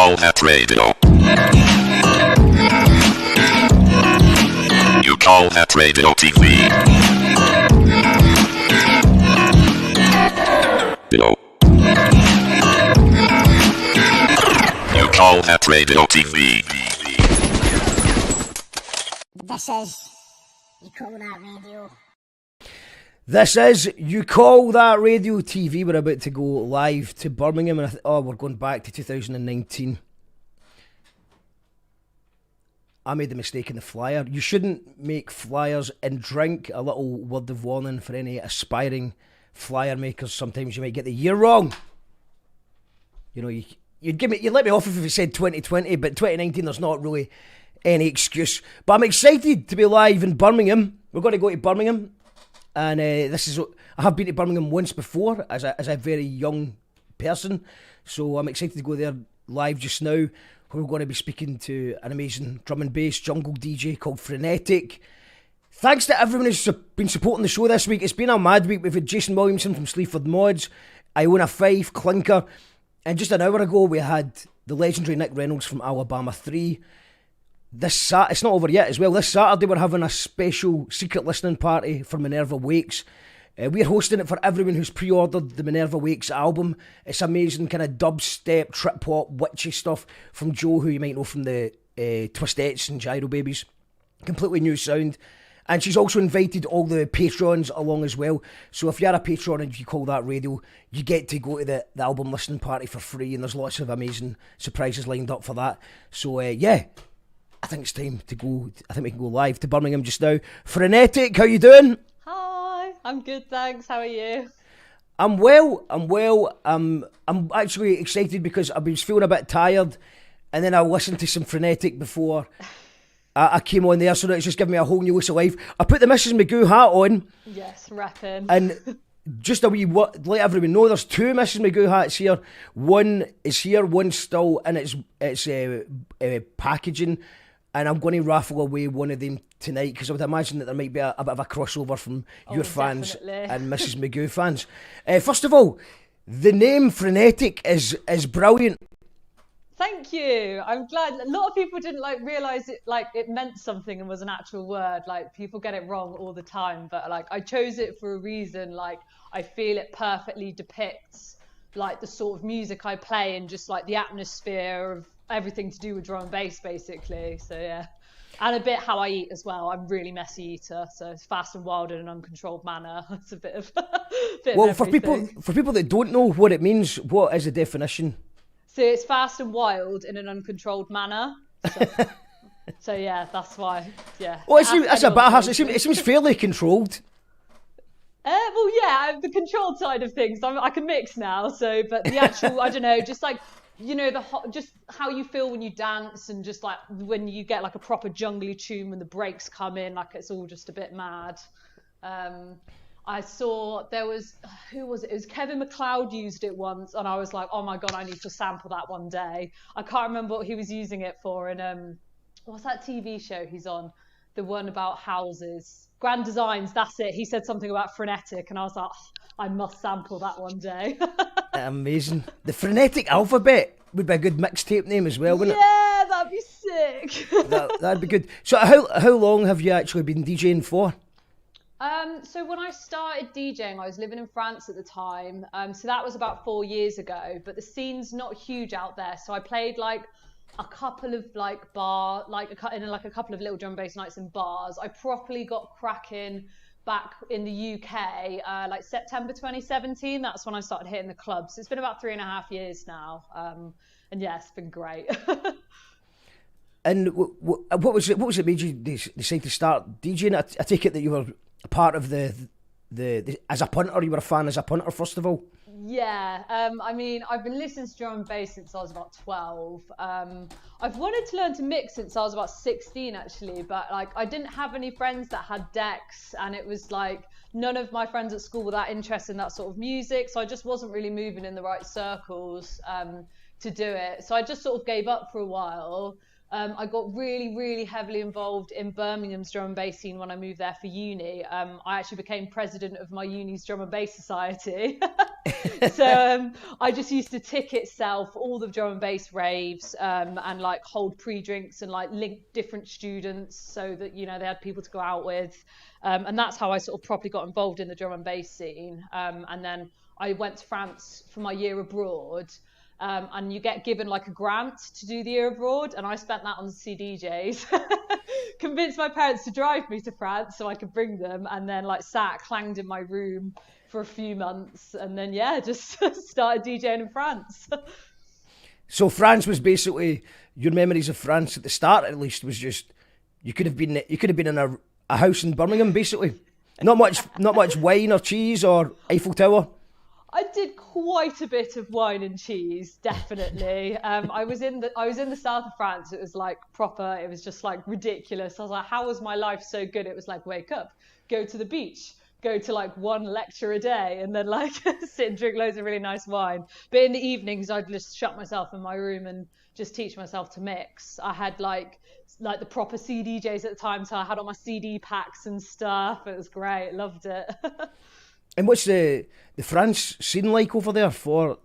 call that radio. You call that radio TV. You call that radio TV. This is You Call That Radio. This is You Call That Radio TV. We're about to go live to Birmingham, and we're going back to 2019. I made the mistake in the flyer. You shouldn't make flyers and drink. A little word of warning for any aspiring flyer makers. Sometimes you might get the year wrong. You know, you'd let me off if you said 2020, but 2019 there's not really any excuse. But I'm excited to be live in Birmingham. We're going to go to Birmingham. And I have been to Birmingham once before as a very young person. So I'm excited to go there live just now. We're going to be speaking to an amazing drum and bass jungle DJ called Frenetic. Thanks to everyone who's been supporting the show this week. It's been a mad week. We've had Jason Williamson from Sleaford Mods, Iona Fife, Clinker. And just an hour ago we had the legendary Nick Reynolds from Alabama 3. It's not over yet as well. This Saturday we're having a special secret listening party for Minerva Wakes. We're hosting it for everyone who's pre-ordered the Minerva Wakes album. It's amazing kind of dubstep, trip-hop, witchy stuff from Joe, who you might know from the Twistettes and Gyro Babies. Completely new sound. And she's also invited all the patrons along as well. So if you're a patron and you call that radio, you get to go to the album listening party for free, and there's lots of amazing surprises lined up for that. So I think it's time to go. I think we can go live to Birmingham just now. Frenetic, how you doing? Hi, I'm good, thanks. How are you? I'm well. I'm actually excited because I was feeling a bit tired, and then I listened to some Frenetic before I came on there, so it's just given me a whole new lease of life. I put the Mrs. Magoo hat on. Yes, rapping. And just a wee let everyone know, there's two Mrs. Magoo hats here. One is here, one's still in its packaging. And I'm going to raffle away one of them tonight, because I would imagine that there might be a bit of a crossover from your fans definitely. and Mrs. Magoo fans. First of all, the name Frenetic is brilliant. Thank you. I'm glad. A lot of people didn't realise it meant something and was an actual word. People get it wrong all the time, but I chose it for a reason. I feel it perfectly depicts the sort of music I play and just the atmosphere of everything to do with drum and bass, basically. So yeah, and a bit how I eat as well. I'm really messy eater, so it's fast and wild in an uncontrolled manner. It's a bit of well, of for people that don't know what it means, what is the definition? So it's fast and wild in an uncontrolled manner. So yeah, that's why. Yeah. Well, that's a bad house. It seems fairly controlled. Well, yeah, the controlled side of things, I can mix now. So, but the actual, I don't know, just just how you feel when you dance, and just when you get a proper jungly tune when the breaks come in, it's all just a bit mad. I saw who was it? It was Kevin MacLeod used it once, and I was like, oh my god, I need to sample that one day. I can't remember what he was using it for. And what's that TV show he's on? The one about houses, Grand Designs. That's it. He said something about Frenetic, and I was like, oh, I must sample that one day. Amazing. The Frenetic Alphabet would be a good mixtape name as well, wouldn't it? Yeah, that'd be sick. That'd be good. So how long have you actually been DJing for? So when I started DJing, I was living in France at the time. So that was about 4 years ago, but the scene's not huge out there. So I played a couple of bar, in a couple of little drum and bass nights in bars. I properly got cracking back in the UK, September 2017. That's when I started hitting the clubs. It's been about 3.5 years now. And yeah, it's been great. And what was it made you decide to start DJing? I take it that you were a part of the as a punter, you were a fan as a punter first of all. Yeah, I've been listening to drum and bass since I was about 12. I've wanted to learn to mix since I was about 16 actually, but I didn't have any friends that had decks, and it was none of my friends at school were that interested in that sort of music, so I just wasn't really moving in the right circles to do it. So I just sort of gave up for a while. I got really, really heavily involved in Birmingham's drum and bass scene when I moved there for uni. I actually became president of my uni's drum and bass society. So I just used to ticket sell for all the drum and bass raves, and like hold pre-drinks and like link different students so that, you know, they had people to go out with. And that's how I sort of properly got involved in the drum and bass scene. And then I went to France for my year abroad. And you get given like a grant to do the year abroad, and I spent that on CDJs. Convinced my parents to drive me to France so I could bring them, and then like clanged in my room for a few months, and then just started DJing in France. So France was basically, your memories of France at the start at least was just, you could have been in a house in Birmingham basically. Not much wine or cheese or Eiffel Tower. I did quite a bit of wine and cheese, definitely. I was in the south of France. It was like proper. It was just like ridiculous. I was like, how was my life so good? It was like, wake up, go to the beach, go to like one lecture a day, and then like sit and drink loads of really nice wine. But in the evenings, I'd just shut myself in my room and just teach myself to mix. I had like the proper CDJs at the time, so I had all my CD packs and stuff. It was great. Loved it. And what's the France scene like over there for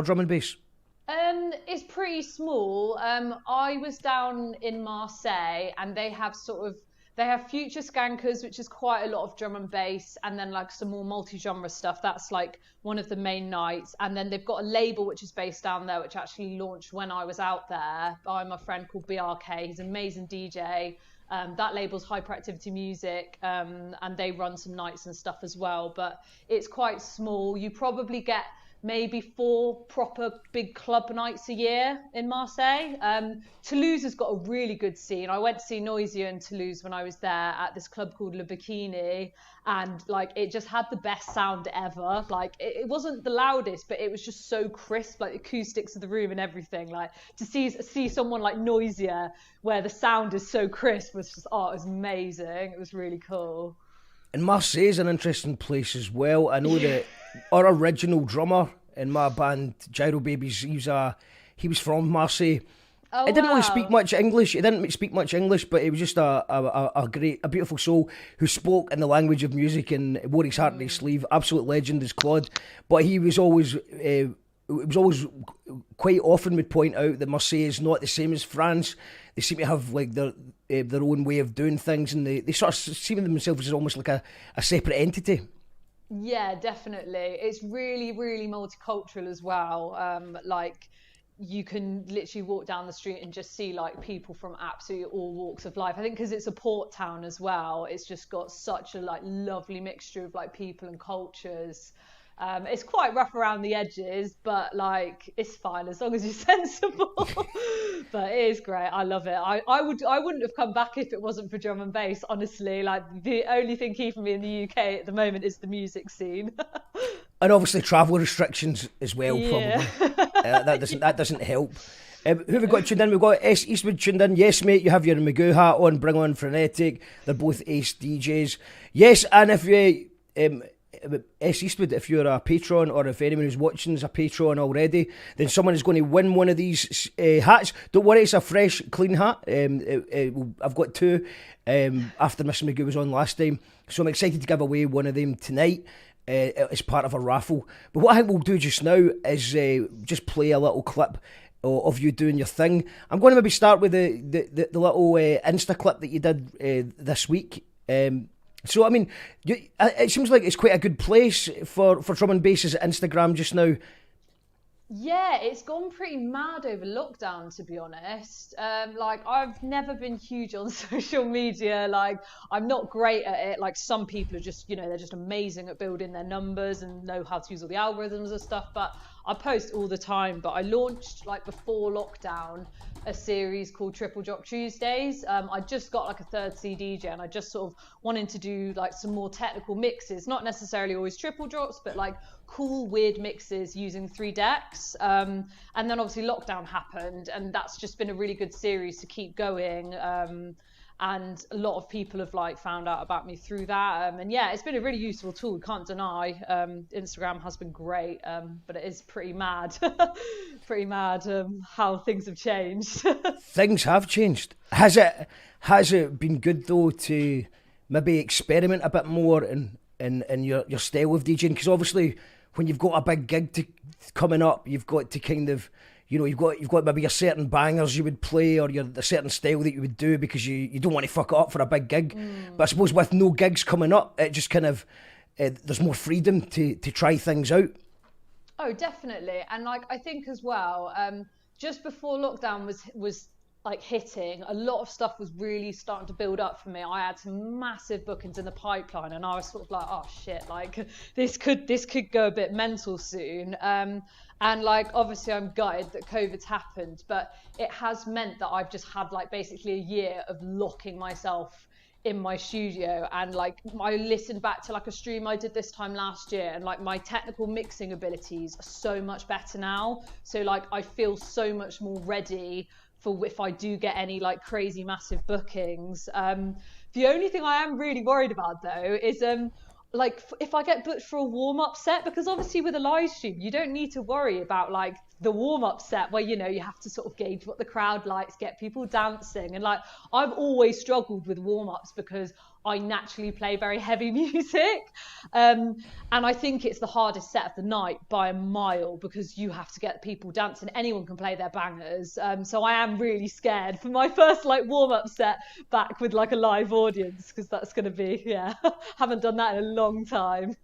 drum and bass? It's pretty small. I was down in Marseille, and they have Future Skankers, which is quite a lot of drum and bass, and then like some more multi-genre stuff. That's like one of the main nights. And then they've got a label which is based down there, which actually launched when I was out there by my friend called BRK. He's an amazing DJ. That label's Hyperactivity Music, and they run some nights and stuff as well, but it's quite small. You probably get maybe 4 proper big club nights a year in Marseille. Toulouse has got a really good scene. I went to see Noisia in Toulouse when I was there at this club called Le Bikini, and like it just had the best sound ever. Like it wasn't the loudest, but it was just so crisp, like the acoustics of the room and everything. Like to see someone like Noisia where the sound is so crisp was just, it was amazing. It was really cool. And Marseille is an interesting place as well. I know that our original drummer in my band, Gyro Babies, he was from Marseille. Oh, he didn't really speak much English. He didn't speak much English, but he was just a beautiful soul who spoke in the language of music and wore his heart on his sleeve. Absolute legend is Claude. But he was always quite often would point out that Marseille is not the same as France. They seem to have like their own way of doing things, and they sort of see themselves as almost like a separate entity. Yeah, definitely. It's really, really multicultural as well. Like you can literally walk down the street and just see like people from absolutely all walks of life. I think because it's a port town as well, it's just got such a like lovely mixture of like people and cultures. It's quite rough around the edges, but like it's fine as long as you're sensible. But it is great. I love it. I wouldn't have come back if it wasn't for drum and bass, honestly. Like the only thing keeping me in the UK at the moment is the music scene. And obviously travel restrictions as well, yeah. probably. That doesn't help. Who have we got tuned in? We've got S Eastwood tuned in. Yes, mate, you have your Magoo hat on. Bring on Frenetic. They're both ace DJs. Yes, and if you S Eastwood, if you're a patron or if anyone who's watching is a patron already, then someone is going to win one of these hats. Don't worry, it's a fresh, clean hat. I've got 2 after Mr. Magoo was on last time, so I'm excited to give away one of them tonight as part of a raffle. But what I think we'll do just now is just play a little clip of you doing your thing. I'm going to maybe start with the little Insta clip that you did this week. So, I mean, it seems like it's quite a good place for drum and bass as Instagram just now. Yeah, it's gone pretty mad over lockdown, to be honest. Like, I've never been huge on social media. Like, I'm not great at it. Like, some people are just, they're just amazing at building their numbers and know how to use all the algorithms and stuff. But I post all the time. But I launched, like, before lockdown, a series called Triple Drop Tuesdays. I just got like a 3rd CDJ, and I just sort of wanted to do like some more technical mixes, not necessarily always triple drops, but like cool weird mixes using 3 decks. And then obviously lockdown happened, and that's just been a really good series to keep going. And a lot of people have like found out about me through that. And yeah, it's been a really useful tool, can't deny. Instagram has been great, but it is pretty mad, how things have changed. Things have changed. Has it been good though to maybe experiment a bit more in your style of DJing? Because obviously when you've got a big gig coming up, you've got to kind of, you know, you've got maybe a certain bangers you would play, or a certain style that you would do because you don't want to fuck it up for a big gig. But I suppose with no gigs coming up, it just kind of there's more freedom to try things out. Oh, definitely. And like I think as well, just before lockdown was like hitting, a lot of stuff was really starting to build up for me. I had some massive bookings in the pipeline, and I was sort of like, oh shit, like this could go a bit mental soon. And like obviously I'm gutted that COVID's happened, but it has meant that I've just had like basically a year of locking myself in my studio, and like I listened back to like a stream I did this time last year, and like my technical mixing abilities are so much better now. So like I feel so much more ready for if I do get any like crazy massive bookings. The only thing I am really worried about though is like if I get booked for a warm-up set, because obviously with a live stream you don't need to worry about like the warm-up set where, you know, you have to sort of gauge what the crowd likes, get people dancing, and like I've always struggled with warm-ups because I naturally play very heavy music, and I think it's the hardest set of the night by a mile because you have to get people dancing. Anyone can play their bangers, so I am really scared for my first like warm-up set back with like a live audience, because that's going to be, yeah, haven't done that in a long time.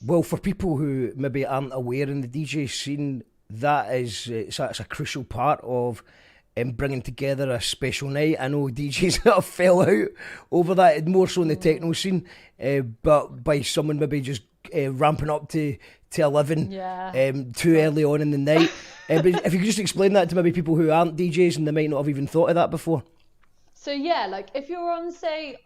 Well, for people who maybe aren't aware in the DJ scene, that's a crucial part of bringing together a special night. I know DJs that have fell out over that, more so in the techno scene, but by someone maybe just ramping up to 11 too early on in the night. But if you could just explain that to maybe people who aren't DJs and they might not have even thought of that before. So yeah, like if you're on, say,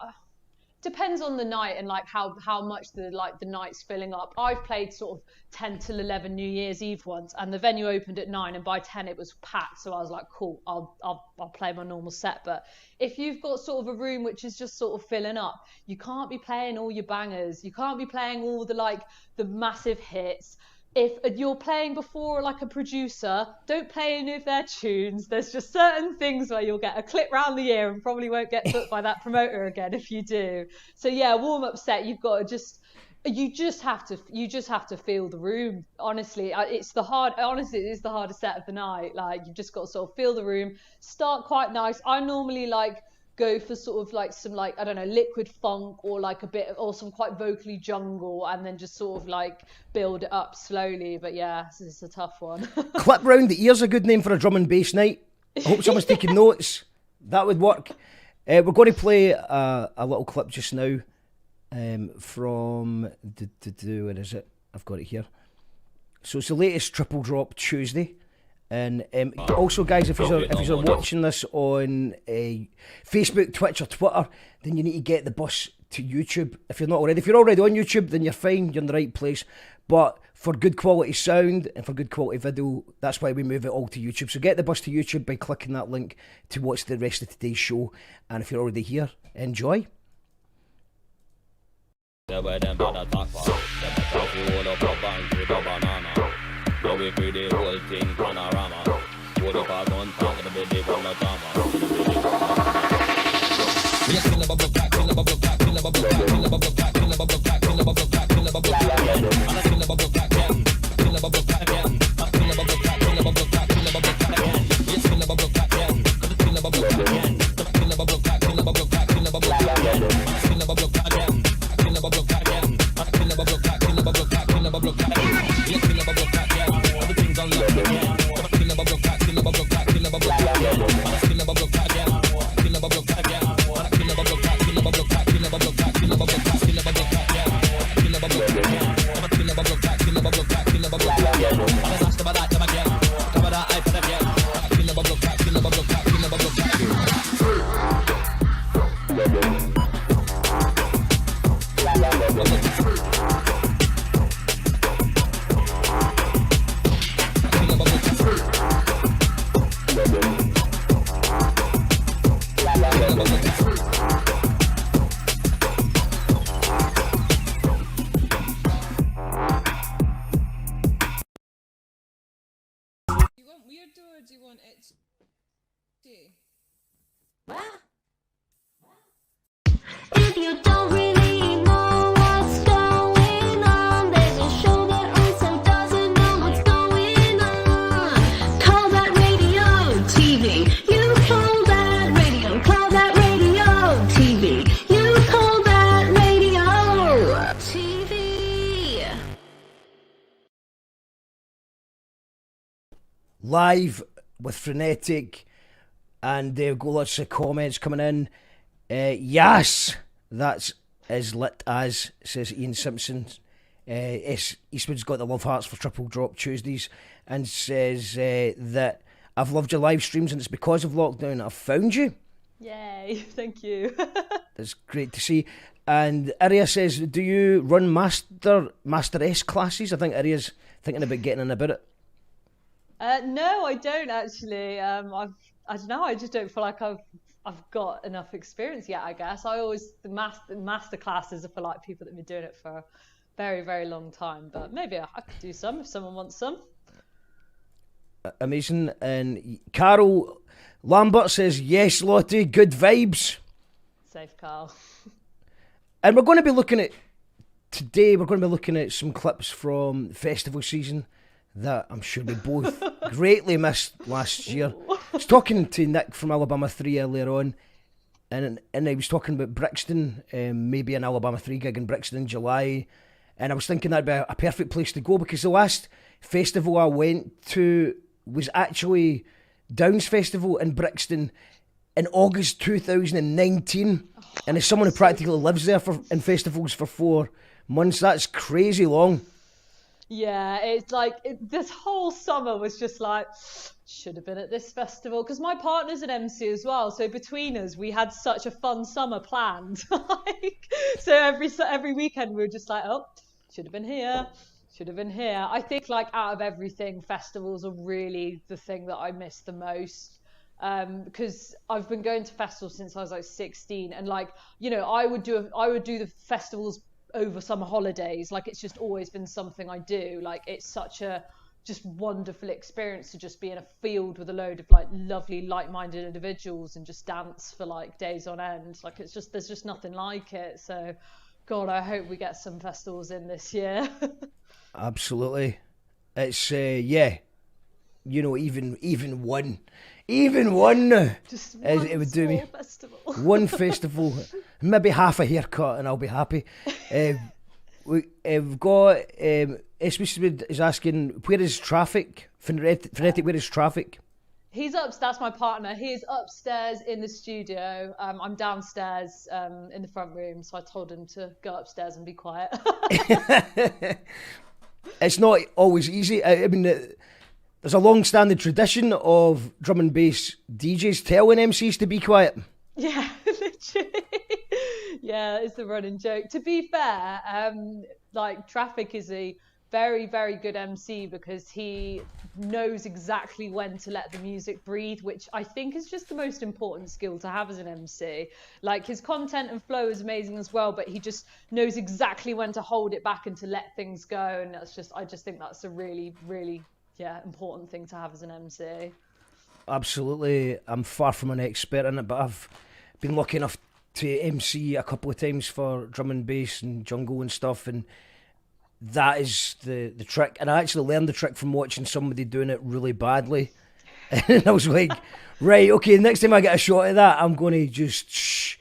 depends on the night and like how much the night's filling up. I've played sort of 10 till 11 New Year's Eve once, and the venue opened at 9, and by 10 it was packed. So I was like, cool, I'll play my normal set. But if you've got sort of a room which is just sort of filling up, you can't be playing all your bangers. You can't be playing all the massive hits. If you're playing before like a producer, don't play any of their tunes. There's just certain things where you'll get a clip round the ear and probably won't get booked by that promoter again if you do. So yeah, warm-up set, you've got to you just have to feel the room. Honestly, it is the hardest set of the night. Like you've just got to sort of feel the room, start quite nice. I normally like go for sort of like some like, I don't know, liquid funk or like a bit or some quite vocally jungle, and then just sort of like build it up slowly. But yeah, it's a tough one. Clip round the ear's a good name for a drum and bass night. I hope someone's taking notes. That would work. We're going to play a little clip just now from where is it? I've got it here. So it's the latest Triple Drop Tuesday. And also, guys, if you're watching this on Facebook, Twitch or Twitter, then you need to get the bus to YouTube. If you're not already, if you're already on YouTube, then you're fine, you're in the right place. But for good quality sound and for good quality video, that's why we move it all to YouTube. So get the bus to YouTube by clicking that link to watch the rest of today's show. And if you're already here, enjoy. So we free the whole thing panorama. Put up our gun, talk to the baby, one more drama. We kill a bubble pack, kill a bubble pack, kill a bubble pack, kill a bubble pack, kill a bubble pack, kill a bubble pack, kill a bubble pack, kill a bubble pack, kill a bubble pack, kill a bubble pack, kill a bubble pack, kill a bubble pack, kill a bubble pack, yes, kill a bubble pack, kill a bubble pack, kill a bubble pack, kill a bubble pack, kill a bubble pack, kill a bubble pack, kill a bubble pack, kill a bubble pack, kill a bubble pack, kill a bubble pack, yes, kill a bubble pack. Do you want it If you don't really know what's going live with Frenetic, and they've got lots of comments coming in. Yes, that's as lit as, says Ian Simpson. Eastwood's got the love hearts for Triple Drop Tuesdays, and says that I've loved your live streams and it's because of lockdown I've found you. Yay, thank you. That's great to see. And Aria says, do you run Master S classes? I think Aria's thinking about getting in about it. No, I don't actually. I don't know. I just don't feel like I've got enough experience yet. I guess the master classes are for like people that've been doing it for a very, very long time. But maybe I could do some if someone wants some. Amazing. And Carol Lambert says, yes, Lottie, good vibes. Safe, Carl. And we're going to be looking at some clips from festival season that I'm sure we both greatly missed last year. I was talking to Nick from Alabama 3 earlier on, and I was talking about Brixton, maybe an Alabama 3 gig in Brixton in July, and I was thinking that'd be a perfect place to go, because the last festival I went to was actually Downs Festival in Brixton in August 2019, and as someone who practically lives there in festivals for 4 months, that's crazy long. Yeah, it's like this whole summer was just like, should have been at this festival, because my partner's an MC as well, so between us we had such a fun summer planned. So every weekend we were just like, oh, should have been here. I think like out of everything, festivals are really the thing that I miss the most. Because I've been going to festivals since I was like 16, and like, you know, I would do the festivals over summer holidays. Like, it's just always been something I do. Like, it's such a just wonderful experience to just be in a field with a load of like lovely like-minded individuals and just dance for like days on end. Like, it's just, there's just nothing like it. So God, I hope we get some festivals in this year. Absolutely. It's yeah, you know, even one just one it would do me festival. One festival, maybe half a haircut and I'll be happy. We've got Esme is asking, where is Traffic? Frenetic, where is Traffic? He's up. That's my partner. He is upstairs in the studio. I'm downstairs in the front room, so I told him to go upstairs and be quiet. It's not always easy. I mean, there's a long-standing tradition of drum and bass DJs telling MCs to be quiet. Yeah, literally. Yeah, it's the running joke. To be fair, like Traffic is a very, very good MC because he knows exactly when to let the music breathe, which I think is just the most important skill to have as an MC. Like, his content and flow is amazing as well, but he just knows exactly when to hold it back and to let things go. And I just think that's a really, really, important thing to have as an MC. Absolutely. I'm far from an expert in it, but I've been lucky enough to MC a couple of times for drum and bass and jungle and stuff, and that is the trick. And I actually learned the trick from watching somebody doing it really badly. And I was like, right, okay, next time I get a shot of that, I'm going to just shh.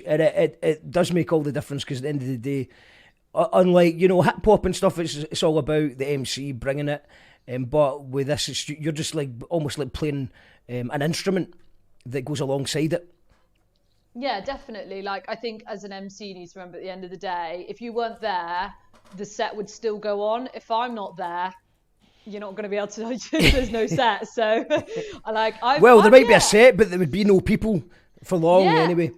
And it does make all the difference, because at the end of the day, unlike, you know, hip hop and stuff, it's all about the MC bringing it. But with this, you're just like almost like playing an instrument that goes alongside it. Yeah, definitely. Like, I think as an MC, you need to remember at the end of the day, if you weren't there, the set would still go on. If I'm not there, you're not going to be able to. There's no set. So, there might be a set, but there would be no people for long anyway.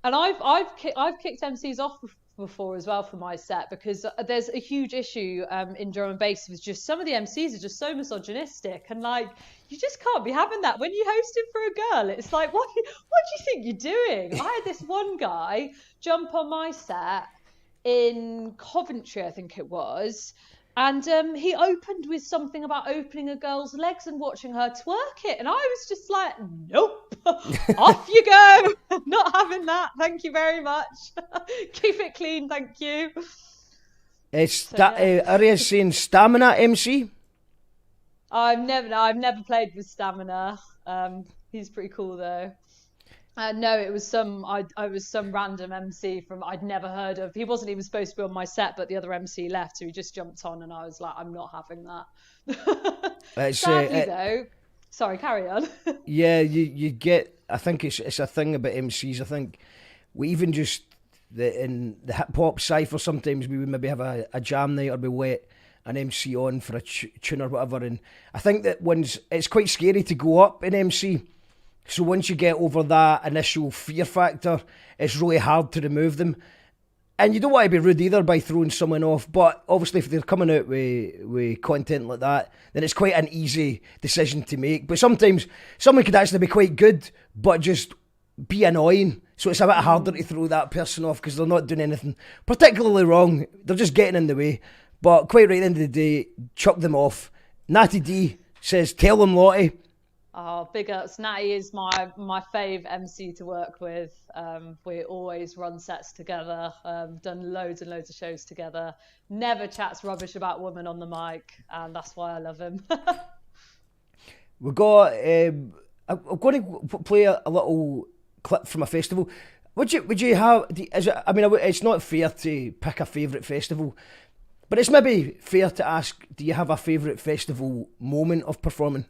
And I've kicked MCs off before as well for my set, because there's a huge issue in drum and bass with just some of the MCs are just so misogynistic, and like, you just can't be having that when you hosted for a girl. It's like, what do you think you're doing? I had this one guy jump on my set in Coventry, I think it was, and he opened with something about opening a girl's legs and watching her twerk it, and I was just like, nope, off you go. Not having that, thank you very much. Keep it clean, thank you. Aria's saying Stamina MC. I've never played with Stamina. He's pretty cool though. No, it was some. I was some random MC from I'd never heard of. He wasn't even supposed to be on my set, but the other MC left, so he just jumped on, and I was like, I'm not having that. Sadly, though. Sorry, carry on. Yeah, you get. I think it's a thing about MCs. I think we even just in the hip hop cypher sometimes we would maybe have a jam night or we let an MC on for a tune or whatever, and I think that it's quite scary to go up in MC. So once you get over that initial fear factor, it's really hard to remove them. And you don't want to be rude either by throwing someone off, but obviously if they're coming out with content like that, then it's quite an easy decision to make. But sometimes someone could actually be quite good, but just be annoying. So it's a bit harder to throw that person off because they're not doing anything particularly wrong. They're just getting in the way. But quite right at the end of the day, chuck them off. Natty D says, tell them Lottie. Oh, big ups. Natty is my fave MC to work with. We always run sets together, done loads and loads of shows together. Never chats rubbish about women on the mic, and that's why I love him. We've got, I'm going to play a little clip from a festival. Would you have, it's not fair to pick a favourite festival, but it's maybe fair to ask, do you have a favourite festival moment of performing?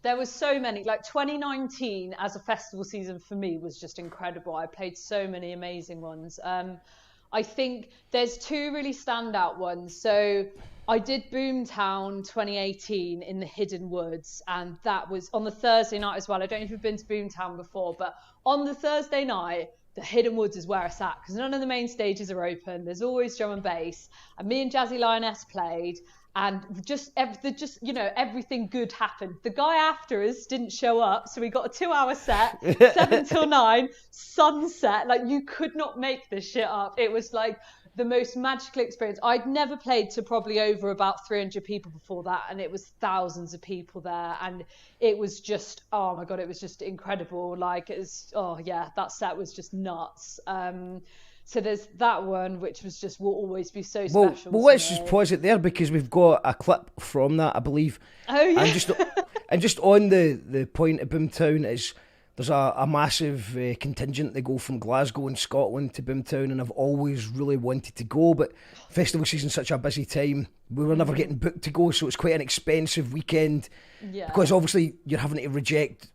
There was so many. Like 2019 as a festival season for me was just incredible. I played so many amazing ones. I think there's two really standout ones. So I did Boomtown 2018 in the Hidden Woods, and that was on the Thursday night as well. I don't know if you've been to Boomtown before, but on the Thursday night, the Hidden Woods is where it's at because none of the main stages are open. There's always drum and bass, and me and Jazzy Lioness played. And everything good happened. The guy after us didn't show up, so we got a 2-hour set, 7 till 9, sunset. Like, you could not make this shit up. It was like the most magical experience. I'd never played to probably over about 300 people before that, and it was thousands of people there, and it was just, oh my God, it was just incredible. Like, that set was just nuts. So there's that one, which was just will always be so special. Well, let's just pause it there because we've got a clip from that, I believe. Oh yeah. And just on the point of Boomtown, there's a massive contingent that go from Glasgow and Scotland to Boomtown, and I've always really wanted to go, but festival season's such a busy time. We were never getting booked to go, so it's quite an expensive weekend. Yeah. Because obviously you're having to reject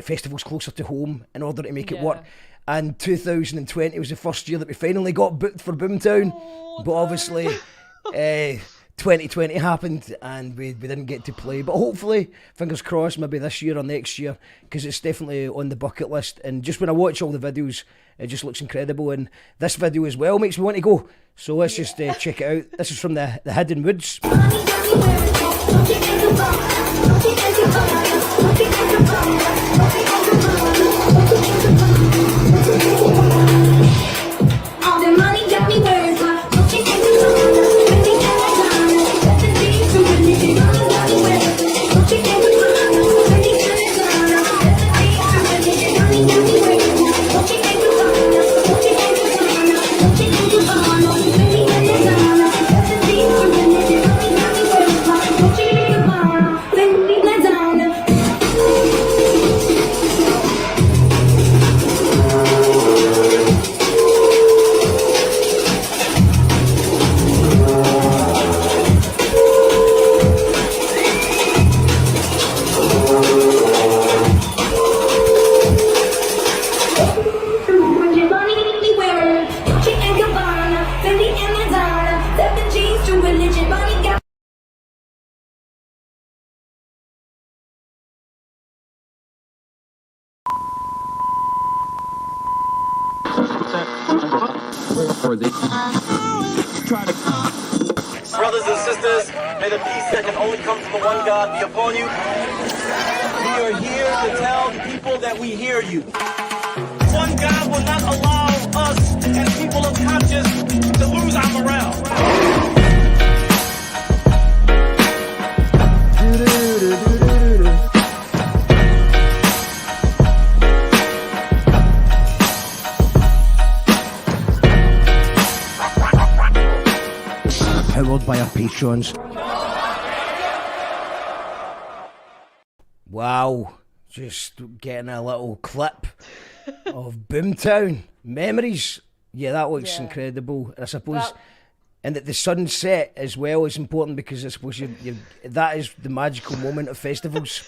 festivals closer to home in order to make it work. And 2020 was the first year that we finally got booked for Boomtown. But obviously 2020 happened and we didn't get to play. But hopefully, fingers crossed, maybe this year or next year, because it's definitely on the bucket list. And just when I watch all the videos, it just looks incredible. And this video as well makes me want to go. So let's just check it out. This is from the Hidden Woods. Brothers and sisters, may the peace that can only come from the one God be upon you. We are here to tell the people that we hear you. One God will not allow us as people of conscience to lose our morale. Powered by our patrons. Wow. Just getting a little clip of Boomtown. Memories. Yeah, that looks incredible. I suppose... And that the sunset as well is important because I suppose that is the magical moment of festivals.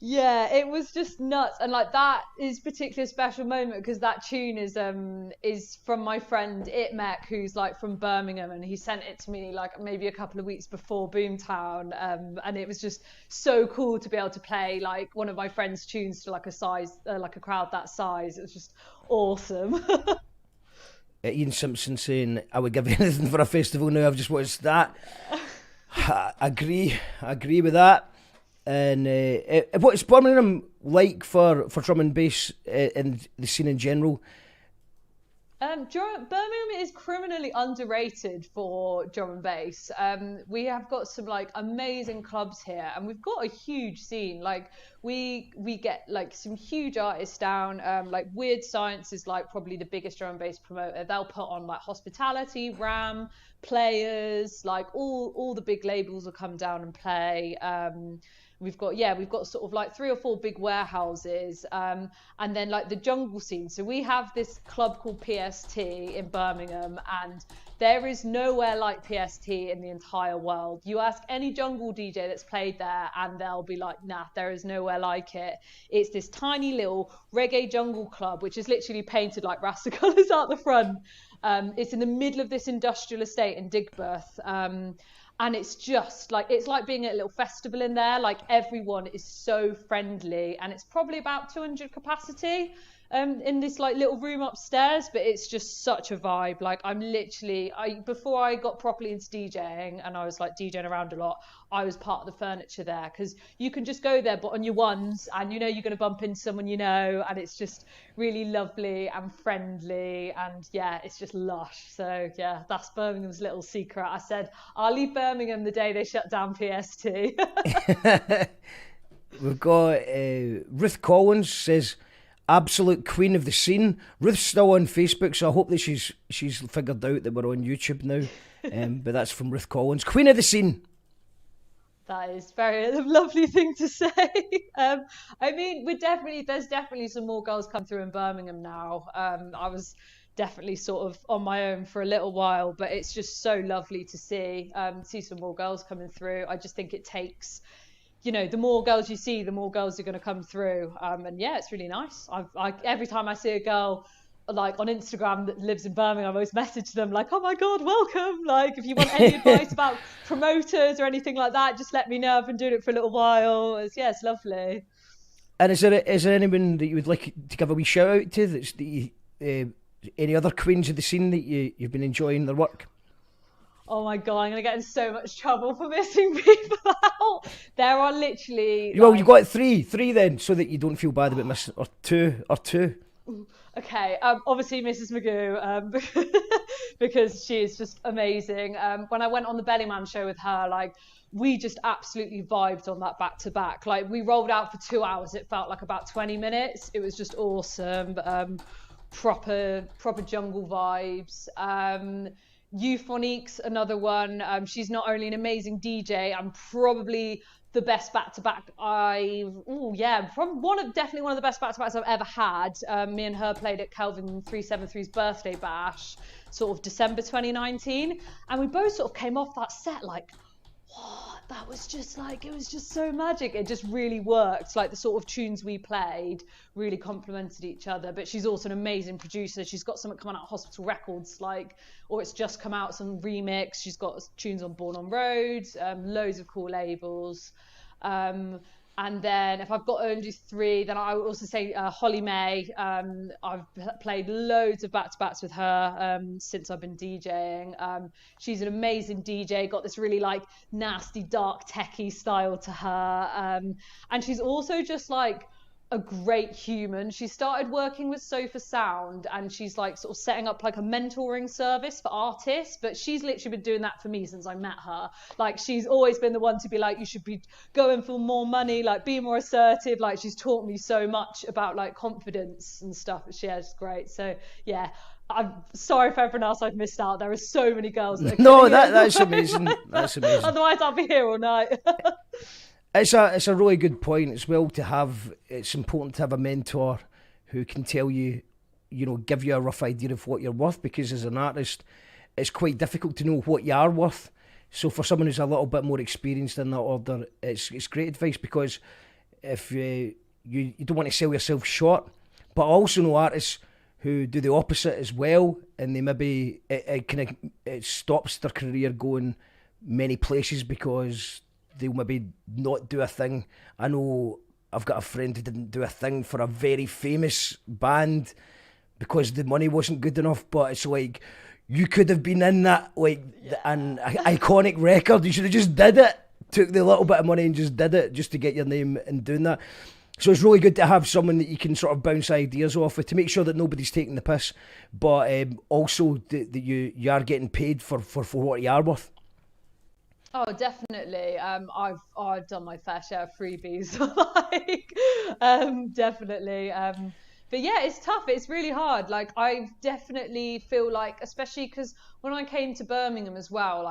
Yeah, it was just nuts, and like that is particularly a special moment because that tune is from my friend Itmek, who's like from Birmingham, and he sent it to me like maybe a couple of weeks before Boomtown, and it was just so cool to be able to play like one of my friend's tunes to like a crowd that size. It was just awesome. Ian Simpson saying, I would give anything for a festival now, I've just watched that. I agree with that. And what's Birmingham like for drum and bass and the scene in general? Birmingham is criminally underrated for drum and bass. We have got some like amazing clubs here, and we've got a huge scene. Like we get like some huge artists down. Like Weird Science is like probably the biggest drum and bass promoter. They'll put on like Hospitality, Ram, Players, like all the big labels will come down and play. We've got sort of like 3 or 4 big warehouses, and then like the jungle scene. So we have this club called PST in Birmingham, and there is nowhere like PST in the entire world. You ask any jungle DJ that's played there and they'll be like, nah, there is nowhere like it. It's this tiny little reggae jungle club, which is literally painted like Rasta colours out the front. It's in the middle of this industrial estate in Digbeth. And it's just like, it's like being at a little festival in there. Like everyone is so friendly, and it's probably about 200 capacity in this like little room upstairs, but it's just such a vibe. Like before I got properly into DJing, and I was like DJing around a lot, I was part of the furniture there, because you can just go there but on your ones, and you know you're going to bump into someone you know, and it's just really lovely and friendly, and yeah, it's just lush. So yeah, that's Birmingham's little secret. I said I'll leave Birmingham the day they shut down PST. We've got Ruth Collins says, absolute queen of the scene. Ruth's still on Facebook, so I hope that she's figured out that we're on YouTube now. But that's from Ruth Collins, queen of the scene. That is very lovely thing to say. I mean, there's definitely some more girls come through in Birmingham now. I was definitely sort of on my own for a little while, but it's just so lovely to see some more girls coming through. I just think it takes, you know, the more girls you see, the more girls are going to come through. And yeah, it's really nice. Every time I see a girl like on Instagram that lives in Birmingham, I always message them like, oh my God, welcome. Like if you want any advice about promoters or anything like that, just let me know. I've been doing it for a little while. It's lovely. And is there anyone that you would like to give a wee shout out to that's any other queens of the scene that you've been enjoying their work? Oh my God, I'm going to get in so much trouble for missing people out. There are literally... Well, you've got three then, so that you don't feel bad about missing, or two. Okay, obviously Mrs. Magoo, because she is just amazing. When I went on the Bellyman show with her, like, we just absolutely vibed on that back-to-back. Like, we rolled out for 2 hours. It felt like about 20 minutes. It was just awesome. Proper jungle vibes. Euphonique's another one. She's not only an amazing DJ, I'm probably the best back-to-back definitely one of the best back-to-backs I've ever had. Me and her played at Kelvin 373's birthday bash, sort of December 2019, and we both sort of came off that set like, what? That was just like, it was just so magic. It just really worked. Like the sort of tunes we played really complemented each other. But she's also an amazing producer. She's got something coming out of Hospital Records, or it's just come out, some remix. She's got tunes on Born on Road, loads of cool labels. And then if I've got to only do 3, then I would also say Holly May. I've played loads of back-to-backs with her since I've been DJing. She's an amazing DJ, got this really like nasty, dark, techie style to her. And she's also just like a great human. She started working with Sofa Sound, and she's like sort of setting up like a mentoring service for artists, but she's literally been doing that for me since I met her. Like she's always been the one to be like, you should be going for more money, like be more assertive. Like she's taught me so much about like confidence and stuff. She's great. So yeah, I'm sorry for everyone else I've missed out. There are so many girls that no, that's amazing. That's amazing. Otherwise I'll be here all night. It's a really good point as well to have. It's important to have a mentor who can tell you, give you a rough idea of what you're worth, because as an artist, it's quite difficult to know what you are worth. So for someone who's a little bit more experienced in that order, it's great advice, because if you don't want to sell yourself short. But I also know artists who do the opposite as well, and they maybe it stops their career going many places because they'll maybe not do a thing. I know I've got a friend who didn't do a thing for a very famous band because the money wasn't good enough, but it's like, you could have been in that, an iconic record. You should have just did it. Took the little bit of money and just did it, just to get your name in doing that. So it's really good to have someone that you can sort of bounce ideas off with, to make sure that nobody's taking the piss, but also that you are getting paid for what you are worth. Oh, definitely. I've done my fair share of freebies, definitely. But yeah, it's tough. It's really hard. Like, I definitely feel like, especially because when I came to Birmingham as well,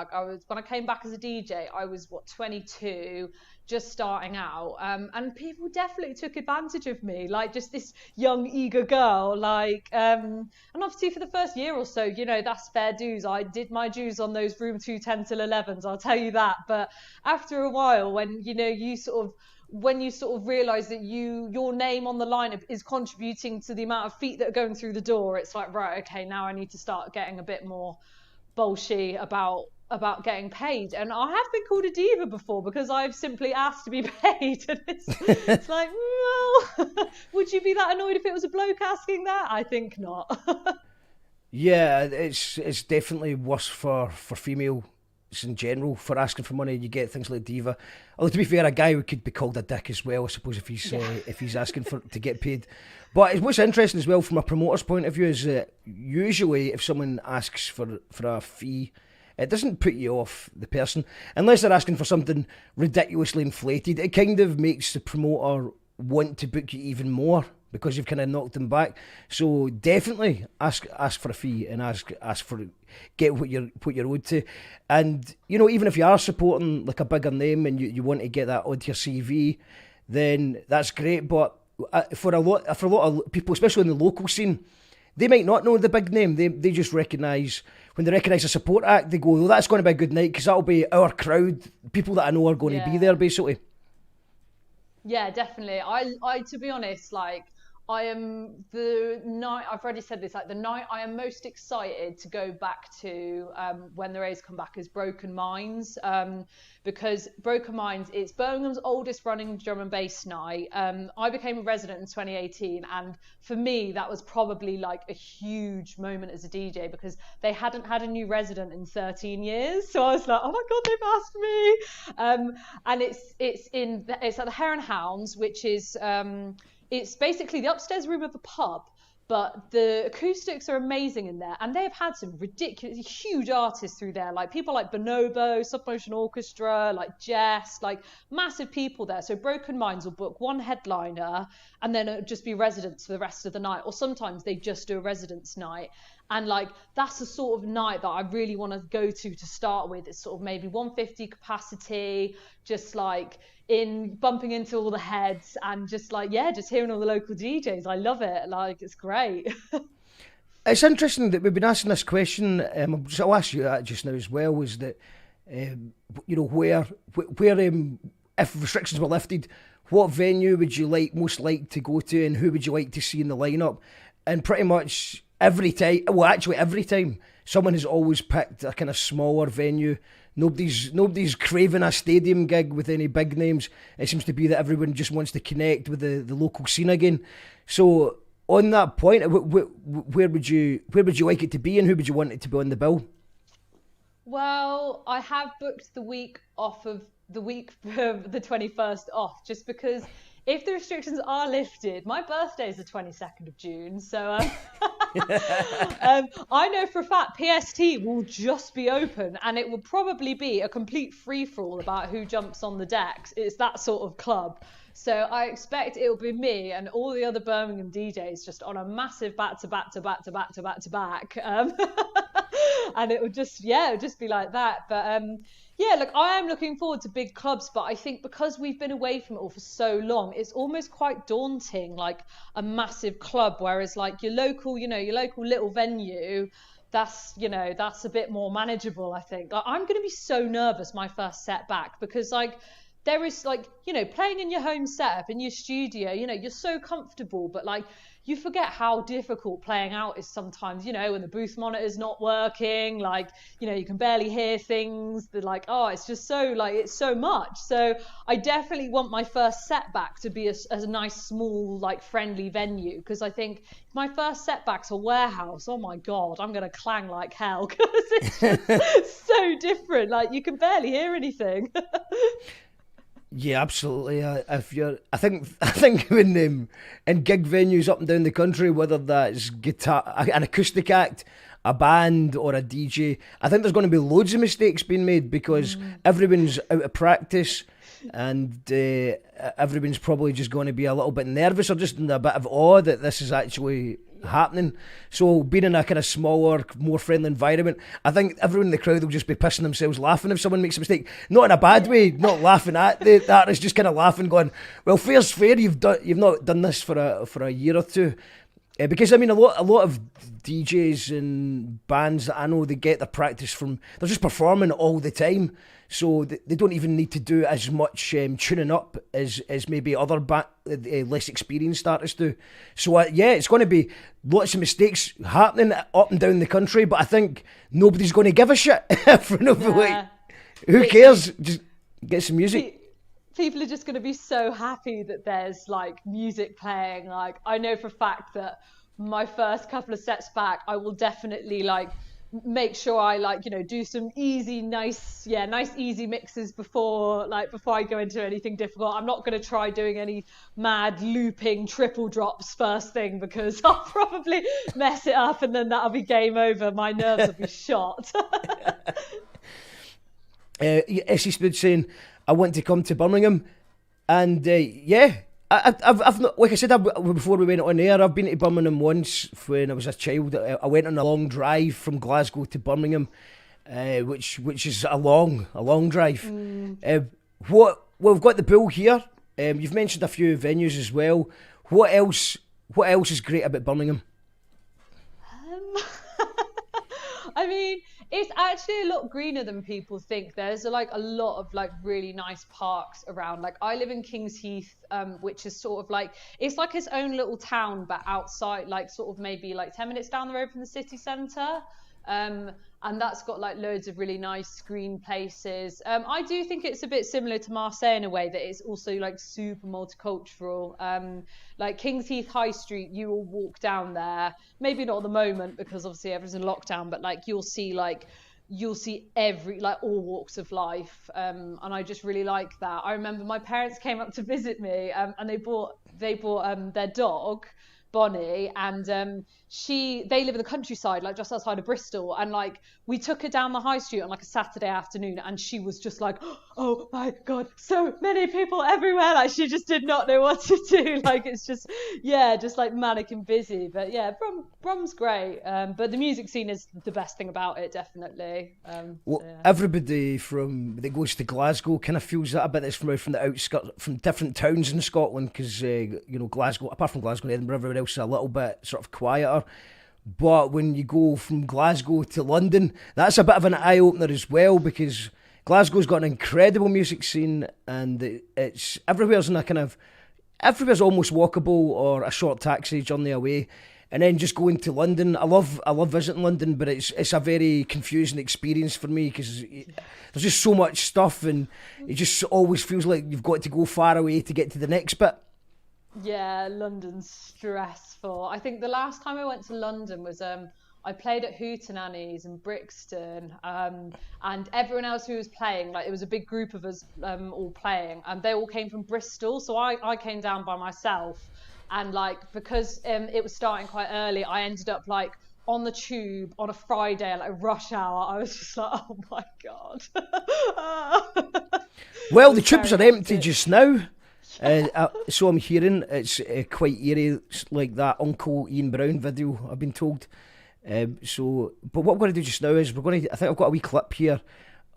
when I came back as a DJ, I was 22, just starting out, and people definitely took advantage of me, like just this young eager girl, and obviously for the first year or so, that's fair dues. I did my dues on those room 210 till 11s, I'll tell you that. But after a while, when you sort of realise that your name on the lineup is contributing to the amount of feet that are going through the door, it's like, right, okay, now I need to start getting a bit more bullshit about getting paid. And I have been called a diva before because I've simply asked to be paid, and it's like, well, would you be that annoyed if it was a bloke asking that? I think not. Yeah, it's definitely worse for females in general for asking for money. You get things like diva. Although, to be fair, a guy could be called a dick as well, I suppose, if he's asking to get paid. But what's interesting as well from a promoter's point of view is that usually if someone asks for a fee, it doesn't put you off the person, unless they're asking for something ridiculously inflated. It kind of makes the promoter want to book you even more because you've kind of knocked them back. So definitely ask for a fee and ask for, get what you're owed to. And even if you are supporting like a bigger name and you want to get that onto your CV, then that's great. But for a lot of people, especially in the local scene, they might not know the big name. They just recognise, when they recognise a support act, they go, well, that's going to be a good night because that'll be our crowd. People that I know are going to be there, basically. Yeah, definitely. I to be honest, I am I've already said this, the night I am most excited to go back to when the Rays come back is Broken Minds, because Broken Minds, it's Birmingham's oldest running drum and bass night. I became a resident in 2018, and for me that was probably a huge moment as a DJ because they hadn't had a new resident in 13 years. So I was like, oh my God, they've asked me. And it's at the Hare and Hounds, which is it's basically the upstairs room of a pub, but the acoustics are amazing in there. And they've had some ridiculous, huge artists through there, people like Bonobo, Submotion Orchestra, Jess, massive people there. So Broken Minds will book one headliner and then it'll just be residents for the rest of the night. Or sometimes they just do a residents night. And that's the sort of night that I really want to go to start with. It's sort of maybe 150 capacity, just bumping into all the heads and just hearing all the local DJs. I love it. It's great. It's interesting that we've been asking this question. I'll ask you that just now as well. Was that where if restrictions were lifted, what venue would you most like to go to, and who would you like to see in the lineup? And pretty much every time, someone has always picked a kind of smaller venue. Nobody's craving a stadium gig with any big names. It seems to be that everyone just wants to connect with the local scene again. So on that point, where would you like it to be, and who would you want it to be on the bill? Well, I have booked the week of the 21st off, just because if the restrictions are lifted, my birthday is the 22nd of June, so I know for a fact PST will just be open, and it will probably be a complete free-for-all about who jumps on the decks. It's that sort of club. So I expect it will be me and all the other Birmingham DJs just on a massive back-to-back. and it would just be like that. But yeah, look, I am looking forward to big clubs, but I think because we've been away from it all for so long, it's almost quite daunting, like a massive club, whereas like your local little venue, that's a bit more manageable, I think. Like, I'm going to be so nervous my first set back, because like there is like, playing in your home setup in your studio, you're so comfortable, but like you forget how difficult playing out is sometimes, when the booth monitor's not working, like, you can barely hear things. They're like, oh, it's just so like, it's so much. So I definitely want my first setback to be a nice, small, like friendly venue. Because I think if my first setback's a warehouse, oh my God, I'm going to clang like hell, because it's just so different. Like you can barely hear anything. Yeah, absolutely. I think when in gig venues up and down the country, whether that's guitar, an acoustic act, a band, or a DJ, I think there's going to be loads of mistakes being made, because everyone's out of practice, and everyone's probably just going to be a little bit nervous or just in a bit of awe that this is actually happening. So being in a kind of smaller, more friendly environment, I think everyone in the crowd will just be pissing themselves laughing if someone makes a mistake. Not in a bad way, not laughing at the artist, just kind of laughing, going, well, fair's fair, you've not done this for a year or two. Because I mean, a lot of DJs and bands that I know, they get their practice from, they're just performing all the time, so they don't even need to do as much tuning up as maybe other less experienced artists do. So yeah, it's going to be lots of mistakes happening up and down the country, but I think nobody's going to give a shit. Who cares? Just get some music. People are just going to be so happy that there's like music playing. Like I know for a fact that my first couple of sets back, I will definitely like make sure I like, do some nice easy mixes before I go into anything difficult. I'm not going to try doing any mad looping triple drops first thing, because I'll probably mess it up and then that'll be game over. My nerves will be shot. Essie stood saying, I want to come to Birmingham, and I've not, like I said before we went on air, I've been to Birmingham once when I was a child. I went on a long drive from Glasgow to Birmingham, which is a long drive. We've got the Bull here. You've mentioned a few venues as well. What else is great about Birmingham? I mean, it's actually a lot greener than people think. There's like a lot of like really nice parks around. Like I live in King's Heath, which is sort of like, it's like its own little town, but outside, like sort of maybe like 10 minutes down the road from the city centre. And that's got like loads of really nice green places. I do think it's a bit similar to Marseille in a way that it's also like super multicultural. Like King's Heath High Street, you will walk down there, maybe not at the moment because obviously everyone's in lockdown, but like you'll see every, like all walks of life. And I just really like that. I remember my parents came up to visit me, and they bought their dog, Bonnie, and they live in the countryside, like just outside of Bristol, and like we took her down the high street on like a Saturday afternoon, and she was just like, oh my God, so many people everywhere, like she just did not know what to do. Like it's just like manic and busy. But yeah, Brom's great, but the music scene is the best thing about it, definitely. Everybody that goes to Glasgow kind of feels that a bit. It's from the outskirts, from different towns in Scotland, because Glasgow, apart from Glasgow and Edinburgh, everywhere else is a little bit sort of quieter. But when you go from Glasgow to London, that's a bit of an eye-opener as well, because Glasgow's got an incredible music scene, and everywhere's almost walkable or a short taxi journey away. And then just going to London, I love visiting London, but it's a very confusing experience for me, because there's just so much stuff, and it just always feels like you've got to go far away to get to the next bit. Yeah, London's stressful. I think the last time I went to London was I played at Hootenannies in Brixton, and everyone else who was playing, like it was a big group of us all playing, and they all came from Bristol, so I came down by myself, and like because it was starting quite early, I ended up like on the tube on a Friday at like rush hour. I was just like, oh my God. Well, the tubes are empty just now. So I'm hearing it's quite eerie, like that Uncle Ian Brown video, I've been told. But what we're going to do just now is I think I've got a wee clip here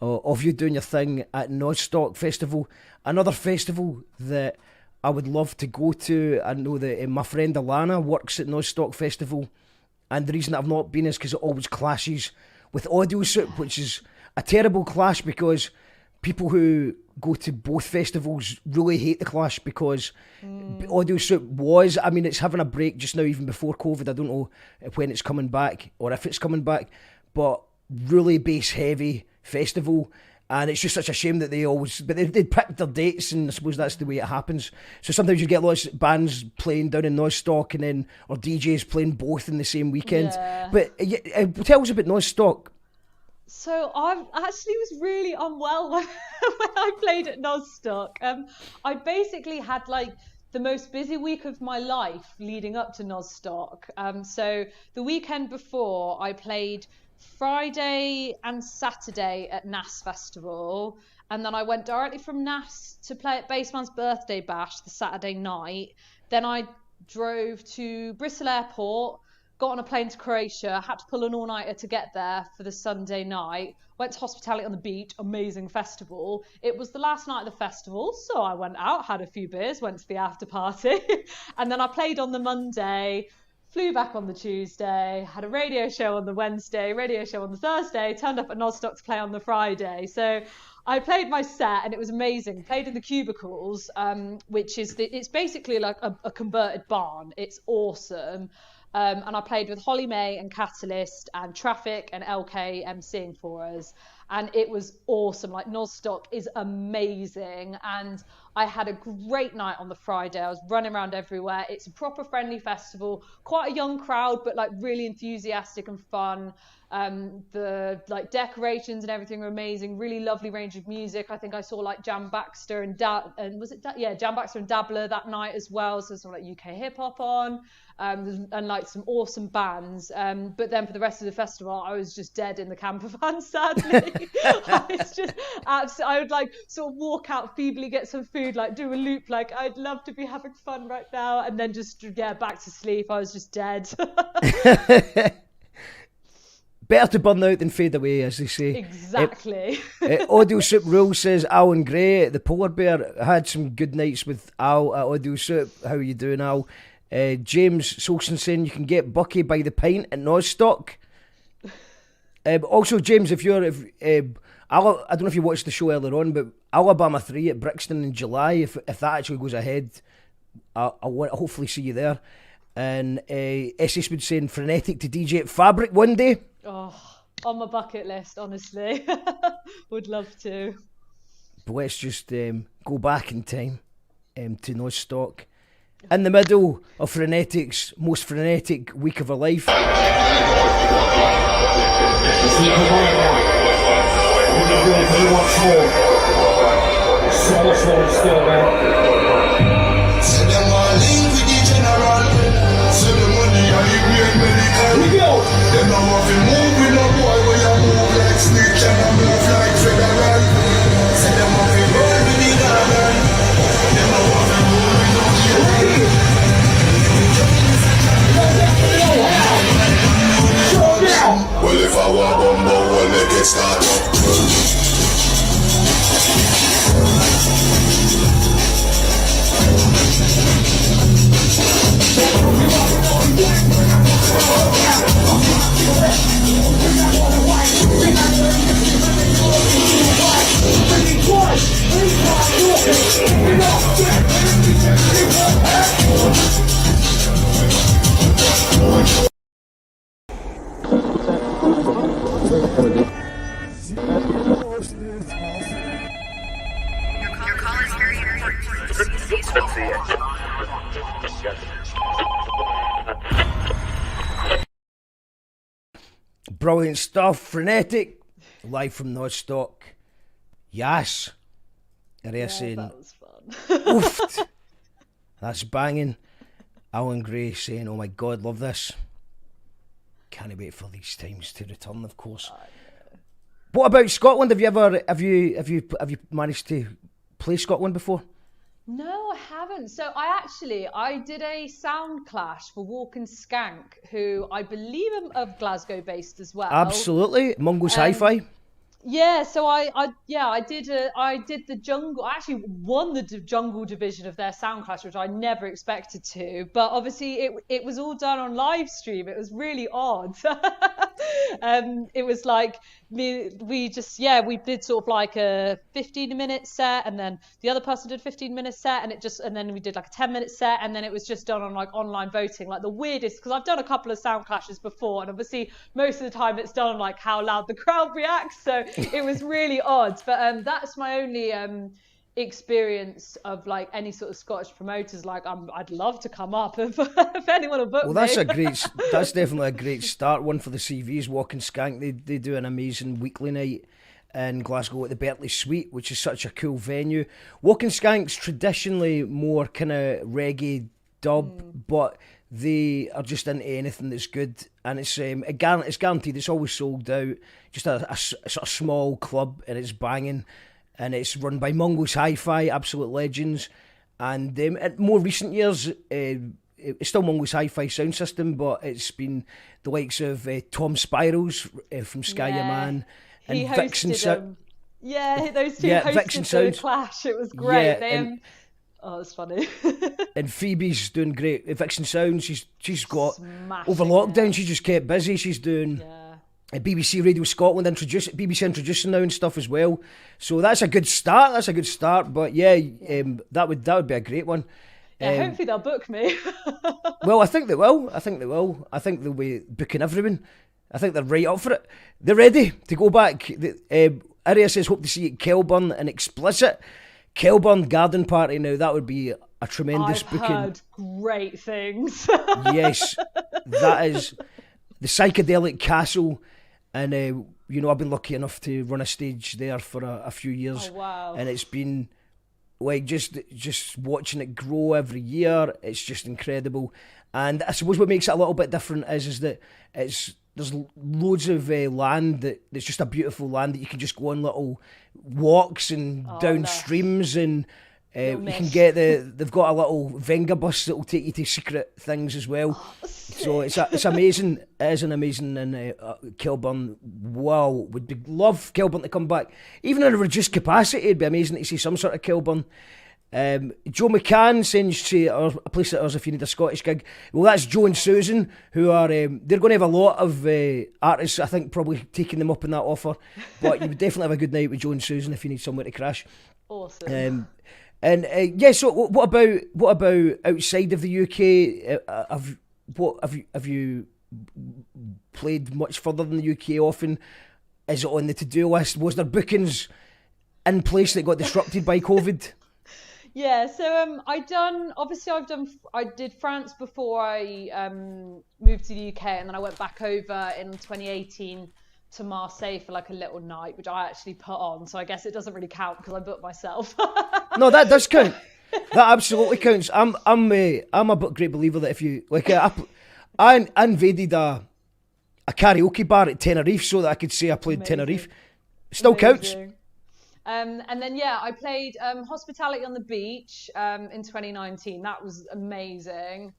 of you doing your thing at Nostock Festival, another festival that I would love to go to. I know that my friend Alana works at Nostock Festival, and the reason I've not been is because it always clashes with Audio Soup, which is a terrible clash because people who go to both festivals really hate the clash because Audio Soup was, I mean, it's having a break just now even before COVID. I don't know when it's coming back or if it's coming back, but really bass heavy festival, and it's just such a shame that they picked their dates, and I suppose that's the way it happens. So sometimes you get lots of bands playing down in Nostock or DJs playing both in the same weekend. Yeah. But tell us about Nostock. So I actually was really unwell when I played at Nostock. I basically had like the most busy week of my life leading up to Nostock. So the weekend before, I played Friday and Saturday at NAS Festival, and then I went directly from NAS to play at Bassman's Birthday Bash the Saturday night. Then I drove to Bristol Airport, got on a plane to Croatia, had to pull an all-nighter to get there for the Sunday night, went to Hospitality on the Beach, amazing festival. It was the last night of the festival, so I went out, had a few beers, went to the after party, and then I played on the Monday, flew back on the Tuesday, had a radio show on the Wednesday, radio show on the Thursday, turned up at Nostock to play on the Friday. So I played my set and it was amazing. Played in the Cubicles, which is, it's basically like a converted barn. It's awesome. And I played with Holly May and Catalyst and Traffic and LK emceeing for us. And it was awesome. Like, Nostock is amazing. And I had a great night on the Friday. I was running around everywhere. It's a proper friendly festival, quite a young crowd, but like really enthusiastic and fun. The like decorations and everything are amazing. Really lovely range of music. I think I saw like Jam Baxter and Jam Baxter and Dabbler that night as well. So some like UK hip hop on, and like some awesome bands. But then for the rest of the festival, I was just dead in the camper van, sadly. I would like sort of walk out feebly, get some food, like do a loop, like I'd love to be having fun right now, and then just back to sleep. I was just dead. Better to burn out than fade away, as they say. Exactly. Audio Soup Rules says, Alan Gray, the polar bear, had some good nights with Al at Audio Soup. How are you doing, Al? James Solson saying you can get Bucky by the pint at Nostock. Also, James, I don't know if you watched the show earlier on, but Alabama 3 at Brixton in July, if that actually goes ahead, I'll hopefully see you there. And S.S. Wood saying Frenetic to DJ at Fabric one day. Oh, on my bucket list, honestly. Would love to. But let's just go back in time to Nostock. In the middle of Frenetic's most frenetic week of her life. So much more still, man. Send them all in with the general. Send them money and the great medical. We go. Them now have to move with no boy when you move like snitch and you move like federal. Send them off to burn with the garden. Them now have to move with no boy. Well, if I want bumbo, we'll make it start up. Brilliant stuff. Frenetic, live from Nostock. Yes. Area saying, that was fun. oofed. That's banging. Alan Gray saying, oh my God, love this. Can't wait for these times to return, of course. What about Scotland? Have you managed to play Scotland before? No, I haven't. So I did a sound clash for Walk and Skank, who I believe are of Glasgow based as well. Absolutely. Mungo's Hi-Fi. Yeah, so I did the jungle. I actually won the jungle division of their sound clash, which I never expected to. But obviously, it was all done on live stream. It was really odd. It was like we did sort of like a 15-minute set, and then the other person did a 15-minute set, and then we did like a 10-minute set, and then it was just done on like online voting, like the weirdest. Because I've done a couple of sound clashes before, and obviously most of the time it's done on like how loud the crowd reacts. So it was really odd. But that's my only experience of like any sort of Scottish promoters. Like I'd love to come up if anyone will book me. Well, that's definitely a great start. One for the CVs. Walk and Skank, they do an amazing weekly night in Glasgow at the Berkeley Suite, which is such a cool venue. Walk and Skank's traditionally more kind of reggae dub, but they are just into anything that's good, and it's guaranteed. It's always sold out. Just a sort of small club, and it's banging. And it's run by Mungo's Hi-Fi, absolute legends. And in more recent years, it's still Mungo's Hi-Fi sound system, but it's been the likes of Tom Spirals from Sky Your Man and Vixen Sound. Yeah, those two hosted the clash. It was great. Yeah, oh, it's funny. And Phoebe's doing great. Vixen Sound, she's got Smashing over lockdown. She just kept busy. She's doing. Yeah. BBC Radio Scotland BBC introducing now and stuff as well. So that's a good start. But that would be a great one. Yeah, hopefully they'll book me. Well, I think they will. I think they'll be booking everyone. I think they're right up for it. They're ready to go back. Aria says hope to see you at Kelburn and Explicit. Kelburn Garden Party now. That would be a tremendous booking. I've heard great things. Yes, that is the psychedelic castle. And, I've been lucky enough to run a stage there for a few years. Oh, wow. And it's been, like, just watching it grow every year. It's just incredible. And I suppose what makes it a little bit different is that there's loads of land that's just a beautiful land that you can just go on little walks and down streams, and you can get they've got a little Venga bus that will take you to secret things as well. So it's amazing. It is an amazing, and Kelburn. Wow, love Kelburn to come back, even in a reduced capacity. It'd be amazing to see some sort of Kelburn. Joe McCann sends to a place at us if you need a Scottish gig. Well, that's Joe and Susan, who are they're going to have a lot of artists, I think, probably taking them up on that offer. But you would definitely have a good night with Joe and Susan if you need somewhere to crash. Awesome. So what about outside of the UK? Have you played much further than the UK often? Is it on the to-do list? Was there bookings in place that got disrupted by COVID? Yeah, so I did France before I moved to the UK, and then I went back over in 2018 to Marseille for like a little night, which I actually put on. So I guess it doesn't really count because I booked myself. No, that does count. That absolutely counts. I'm a great believer that if you like, I invaded a karaoke bar at Tenerife so that I could say I played Tenerife. Still counts. And then I played Hospitality on the Beach in 2019. That was amazing.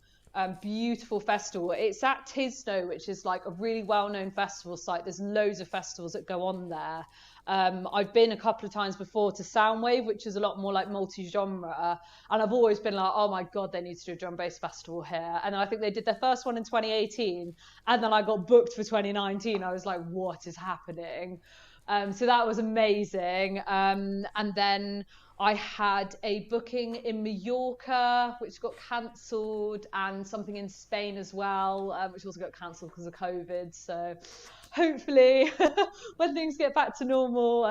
Beautiful festival. It's at Tisno, which is like a really well-known festival site. There's loads of festivals that go on there. I've been a couple of times before to Soundwave, which is a lot more like multi-genre, and I've always been like, oh my god, they need to do a drum-based festival here. And I think they did their first one in 2018, and then I got booked for 2019. I was like, what is happening? So that was amazing. And then I had a booking in Mallorca, which got cancelled, and something in Spain as well, which also got cancelled because of COVID. So hopefully when things get back to normal,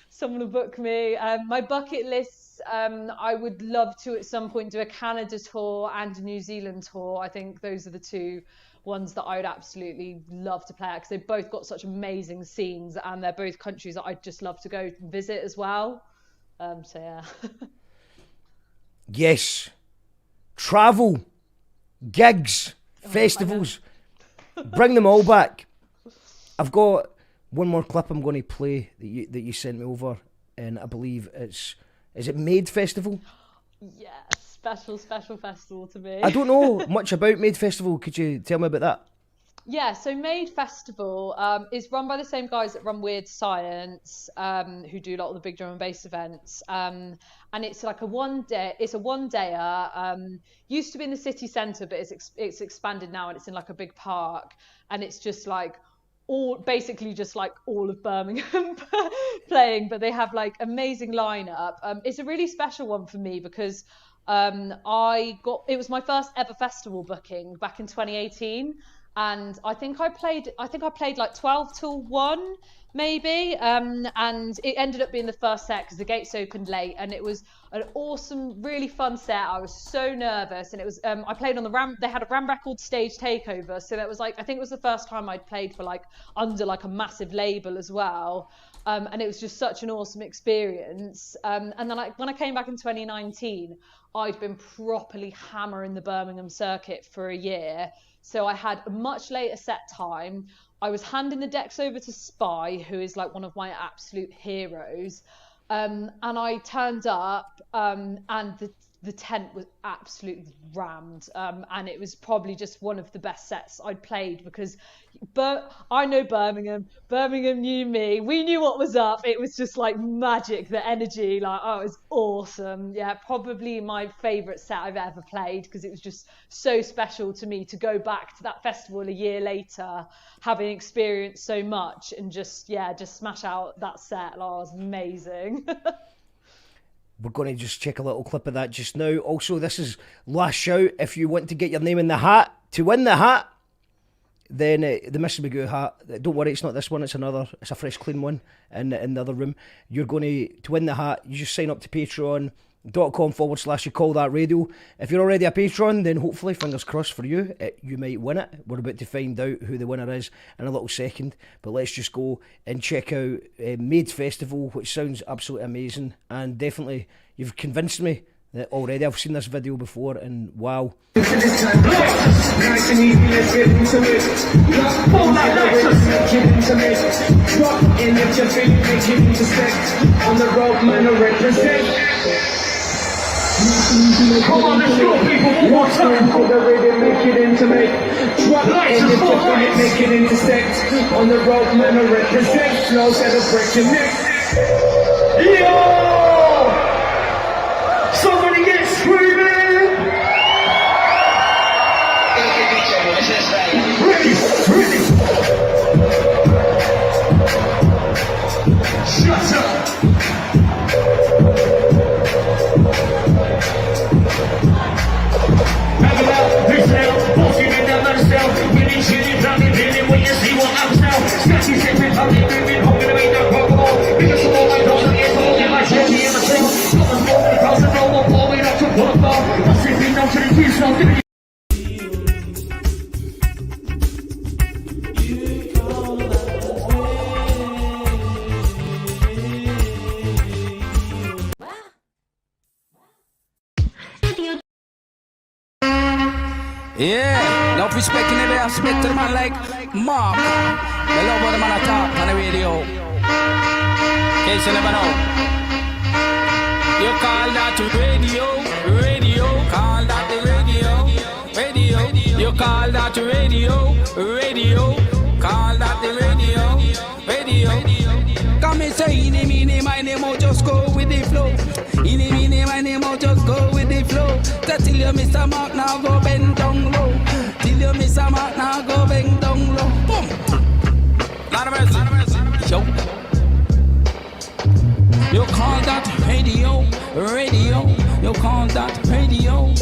someone will book me. My bucket list, I would love to at some point do a Canada tour and a New Zealand tour. I think those are the two ones that I would absolutely love to play at, because they've both got such amazing scenes, and they're both countries that I'd just love to go visit as well. So yeah. Yes. Travel, gigs, festivals. Bring them all back. I've got one more clip I'm going to play that you sent me over, and I believe is it Made Festival? Yeah, special festival to me. I don't know much about Made Festival. Could you tell me about that? Yeah, so Made Festival is run by the same guys that run Weird Science, who do a lot of the big drum and bass events. And it's like a one-dayer. Used to be in the city centre, but it's expanded now, and it's in like a big park. And it's just like basically just like all of Birmingham playing, but they have like amazing lineup. It's a really special one for me because it was my first ever festival booking back in 2018. And I think I played like 12 till 1 maybe, and it ended up being the first set because the gates opened late, and it was an awesome, really fun set. I was so nervous, and it was I played on the Ram. They had a Ram Records stage takeover, so that was like, I think it was the first time I'd played for like under like a massive label as well, and it was just such an awesome experience. And then when I came back in 2019, I'd been properly hammering the Birmingham circuit for a year. So I had a much later set time. I was handing the decks over to Spy, who is like one of my absolute heroes. And I turned up, and the tent was absolutely rammed. And it was probably just one of the best sets I'd played because I know Birmingham. Birmingham knew me. We knew what was up. It was just like magic, the energy. Like, oh, it was awesome. Yeah, probably my favourite set I've ever played because it was just so special to me to go back to that festival a year later, having experienced so much, and just smash out that set. Like, it was amazing. We're going to just check a little clip of that just now. Also, this is last shout. If you want to get your name in the hat to win the hat, then the Mr. Magoo hat, don't worry, it's not this one, it's a fresh clean one in the other room. You're going to win the hat, you just sign up to patreon.com/you call that radio. If you're already a patron, then hopefully, fingers crossed for you, you might win it. We're about to find out who the winner is in a little second, but let's just go and check out Made Festival, which sounds absolutely amazing, and definitely you've convinced me that already. I've seen this video before, and wow. Nice and easy, let's get into it. Pull that get into it. Drop in at your feet, make it intersect. On the road, man, I represent. Come on, let's go, people, one more time. Pull the rhythm, make it intimate. Drop in at your feet, make it intersect. On the road, man, I represent. Flows that'll break your neck. Yo! Somebody get screaming! Ready! Shut up! Have it out, listen out, bossy in that lifestyle. Winning shit, drowning in it when you see what I'm now. Scratchy, sipping, hugging, moving, hoping to make that rock all. Because of all my dogs, I'm getting all in my journey and my trail. Yeah, no respect in the way I respect to the man like Mark. I love what the man I talk on the radio. In case you never know. You call that radio, call that the radio. You call that radio, call that the radio. Come and say, in the my name, I'll just go with the flow. In the my name, I'll just go with the flow. Till you miss a mark, now go bend down low. Till you miss a mark, now go bend down low. Boom. Lot of mercy. Yo. You call that radio. You call that radio.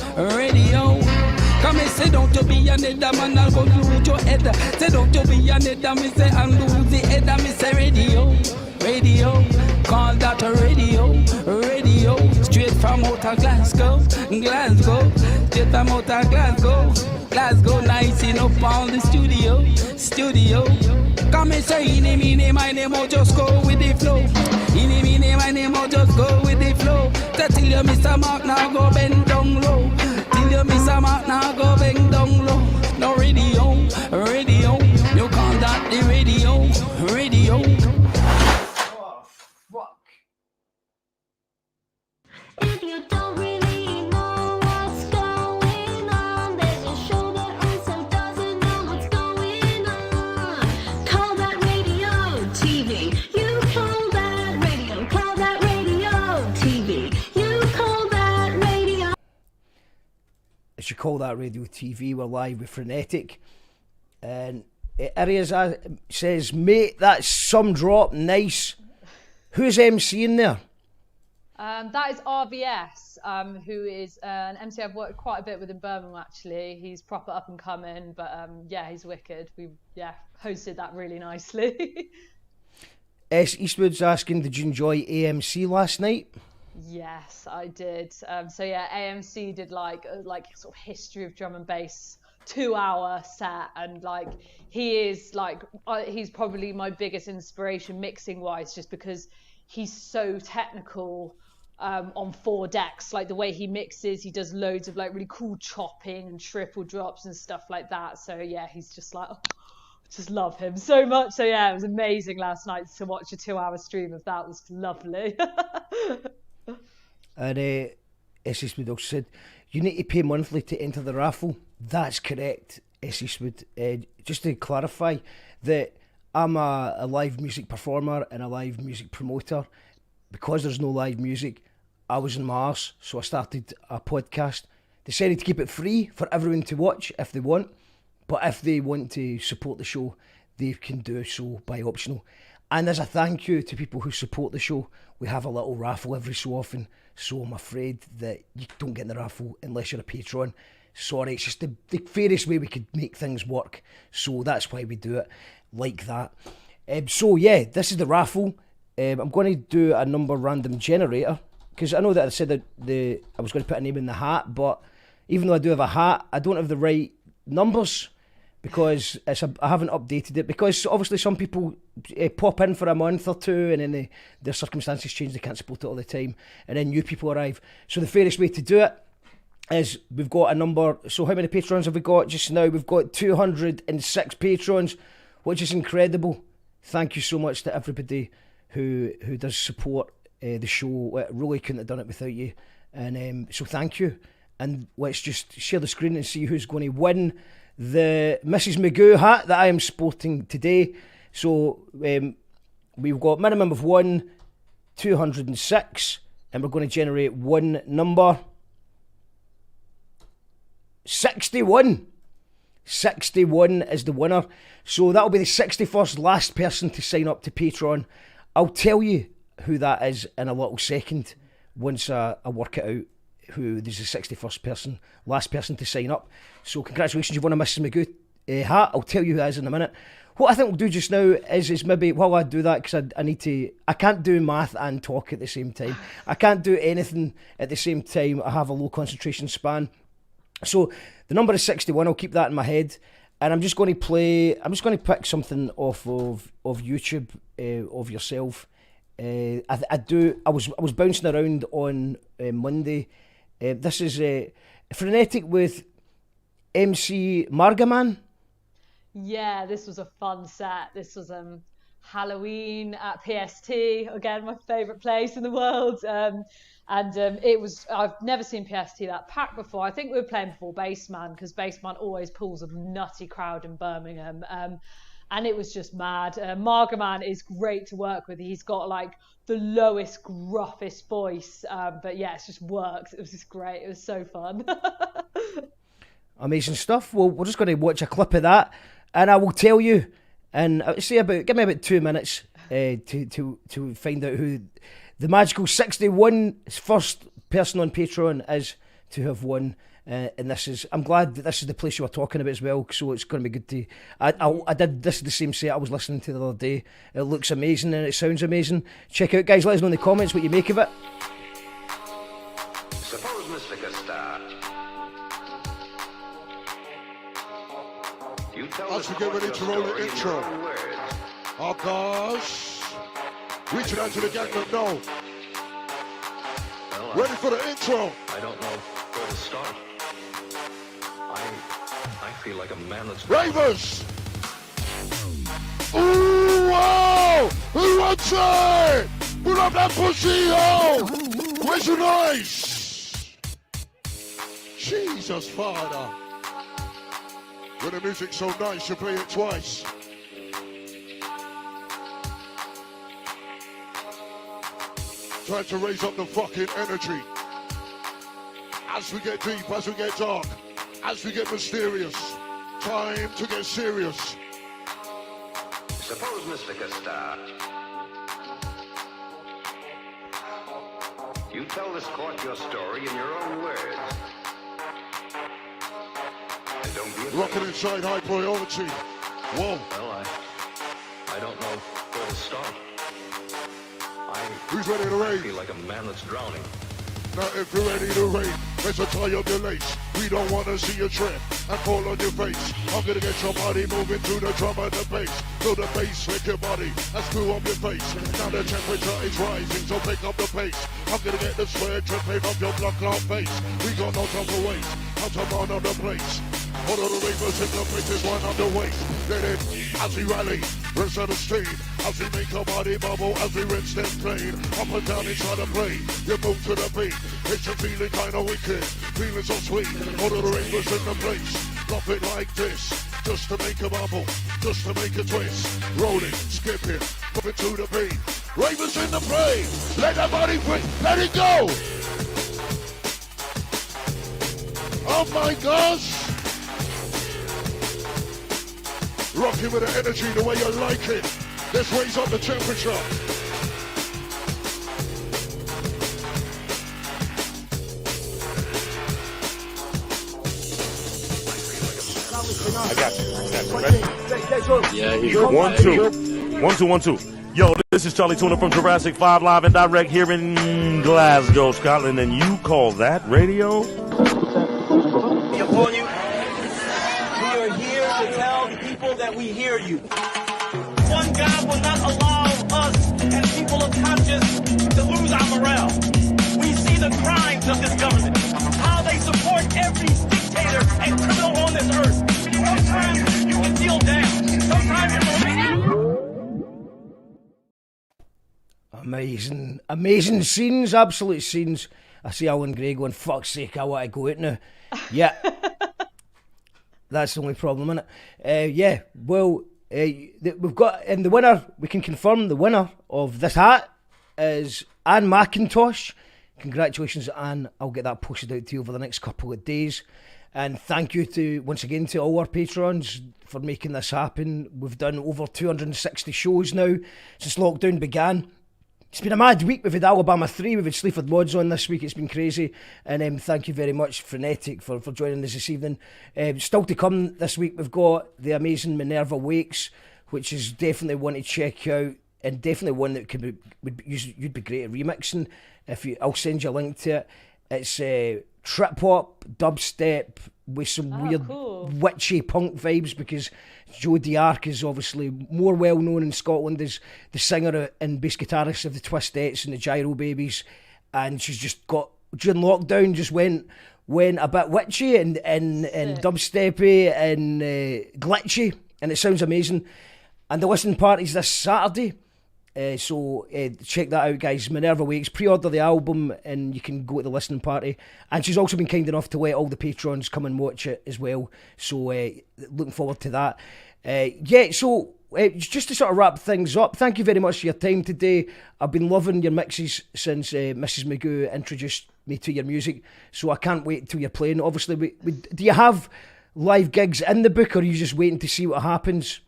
Come and say, don't you be another man, I'll go lose your head. Say, don't you be another, me say, and lose the head. Me say, radio. Call that radio. Straight from outer Glasgow. Straight from outer Glasgow, nice enough on the studio. Come and say, in my name, I'll just go with the flow. In my name, I'll just go with the flow. Till you miss a mark, now go bend down low. Till you miss a mark, now go bend down low. No radio. You call that the radio. Oh, fuck. If you don't really Call That Radio TV. We're live with Frenetic. And Arias says, mate, that's some drop. Nice. Who's MCing there? That is RVS, who is an MC I've worked quite a bit with in Birmingham, actually. He's proper up and coming, but yeah, he's wicked. We hosted that really nicely. S. Eastwood's asking, did you enjoy AMC last night? Yes, I did. So yeah, AMC did like sort of history of drum and bass 2-hour set, and like he's probably my biggest inspiration mixing wise, just because he's so technical on 4 decks. Like the way he mixes, he does loads of like really cool chopping and triple drops and stuff like that. So yeah, he's just like, just love him so much. So yeah, it was amazing last night to watch a 2-hour stream of that. It was lovely. And S. Eastwood also said, you need to pay monthly to enter the raffle. That's correct, S. Eastwood. Just to clarify that I'm a live music performer and a live music promoter. Because there's no live music, I was in my arse, so I started a podcast. Decided to keep it free for everyone to watch if they want, but if they want to support the show, they can do so by optional. And as a thank you to people who support the show, we have a little raffle every so often, so I'm afraid that you don't get in the raffle unless you're a patron. Sorry, it's just the fairest way we could make things work, so that's why we do it like that. So yeah, this is the raffle. I'm going to do a number random generator, because I know that I said that I was going to put a name in the hat, but even though I do have a hat, I don't have the right numbers, because I haven't updated it, because obviously some people pop in for a month or two and then their circumstances change, they can't support it all the time, and then new people arrive. So the fairest way to do it is we've got a number. So how many patrons have we got just now? We've got 206 patrons, which is incredible. Thank you so much to everybody who does support the show. Really couldn't have done it without you, and so thank you. And let's just share the screen and see who's going to win the Mrs. Magoo hat that I am sporting today. So we've got minimum of 1, 206, and we're going to generate one number. 61. 61 is the winner. So that'll be the 61st last person to sign up to Patreon. I'll tell you who that is in a little second once I work it out, who there's the 61st last person to sign up. So congratulations, you've won a Mrs. Magoo hat. I'll tell you who that is in a minute. What I think we'll do just now is maybe, while I do that, because I can't do math and talk at the same time. I can't do anything at the same time. I have a low concentration span. So the number is 61, I'll keep that in my head. And I'm just going to pick something off of YouTube of yourself. I was bouncing around on Monday. This is Frenetic with MC Margaman. Yeah, this was a fun set. This was Halloween at PST, again my favourite place in the world. It was, I've never seen PST that packed before. I think we were playing before Bassman, because Bassman always pulls a nutty crowd in Birmingham. And it was just mad. Margaman is great to work with. He's got like the lowest, gruffest voice. But yeah, it just works. It was just great. It was so fun. Amazing stuff. Well, we're just going to watch a clip of that, and I will tell you. And give me about 2 minutes to find out who the magical 61 first person on Patreon is to have won. And I'm glad that this is the place you were talking about as well, so it's going to be good to. This is the same set I was listening to the other day. It looks amazing and it sounds amazing. Check it out, guys. Let us know in the comments what you make of it. Suppose Mr. Costa. You tell us. As we get ready to roll the intro. Oh gosh. Reaching out to the gang that know. Well, ready for the intro. I don't know where to start. I feel like a man that's... Ravers! Ooh, wow! Who wants it? Put up that pussy, yo! Where's your noise? Jesus, Father. When the music's so nice, you play it twice. Trying to raise up the fucking energy. As we get deep, as we get dark. as we get mysterious. Time to get serious. Suppose, Mr. Star, you tell this court your story in your own words. And don't be afraid. Rocking inside high priority. Whoa. Well, I don't know where to start. Who's ready to raid? I feel like a man that's drowning. Now if you're ready to raid, let's tie up your lace. We don't want to see you trip and fall on your face. I'm gonna get your body moving to the drum and the bass. To the bass, lick your body and screw up your face. Now the temperature is rising, so pick up the pace. I'm gonna get the sweat dripping from your blood clot face. We got no time for waste, I'm to run on the place. All of the ravers in the place is one on the waist. Let it as we rally, rinse out the steam. As we make our body bubble, as we rinse them clean. Up and down inside the plane, you move to the beat. It's a feeling kinda wicked, feeling so sweet. All of the ravers in the place, drop it like this. Just to make a bubble, just to make a twist. Roll it, skip it, put it to the beat. Ravers in the plane, let that body free, let it go. Oh my gosh. Rocking with the energy the way you like it. Let's raise up the temperature. I got you. Ready? Yeah, he's 1, 2. 1, 2, 1, 2. Yo, this is Charlie Tuna from Jurassic 5 live and direct here in Glasgow, Scotland, and you call that radio? Upon you, we are here to tell the people that we hear you. One God will not allow us as people of conscience to lose our morale. We see the crimes of this government, how they support every dictator and criminal on this earth. Sometimes you can feel down. Sometimes Amazing scenes, absolute scenes. I see Alan Gray going, fuck's sake, I want to go out now. Yeah. That's the only problem, isn't it? Yeah, well, we've got, and the winner, we can confirm the winner of this hat is Anne McIntosh. Congratulations, Anne. I'll get that posted out to you over the next couple of days. And thank you to, once again, to all our patrons for making this happen. We've done over 260 shows now since lockdown began. It's been a mad week. We've had Alabama 3, we've had Sleaford Mods on this week. It's been crazy. And thank you very much, Frenetic, for joining us this evening. Still to come this week, we've got the amazing Minerva Wakes, which is definitely one to check out, and definitely one that you'd be great at remixing. I'll send you a link to it. It's trip hop, dubstep, with some weird witchy punk vibes, because Joe D'Arc is obviously more well known in Scotland as the singer and bass guitarist of the Twistettes and the Gyro Babies, and she's just got, during lockdown, just went a bit witchy and dubsteppy and glitchy, and it sounds amazing. And the listening party's this Saturday. So check that out, guys. Minerva Wakes, pre-order the album and you can go to the listening party. And she's also been kind enough to let all the patrons come and watch it as well. So looking forward to that. So just to sort of wrap things up, thank you very much for your time today. I've been loving your mixes since Mrs. Magoo introduced me to your music. So I can't wait till you're playing. Obviously, do you have live gigs in the book, or are you just waiting to see what happens?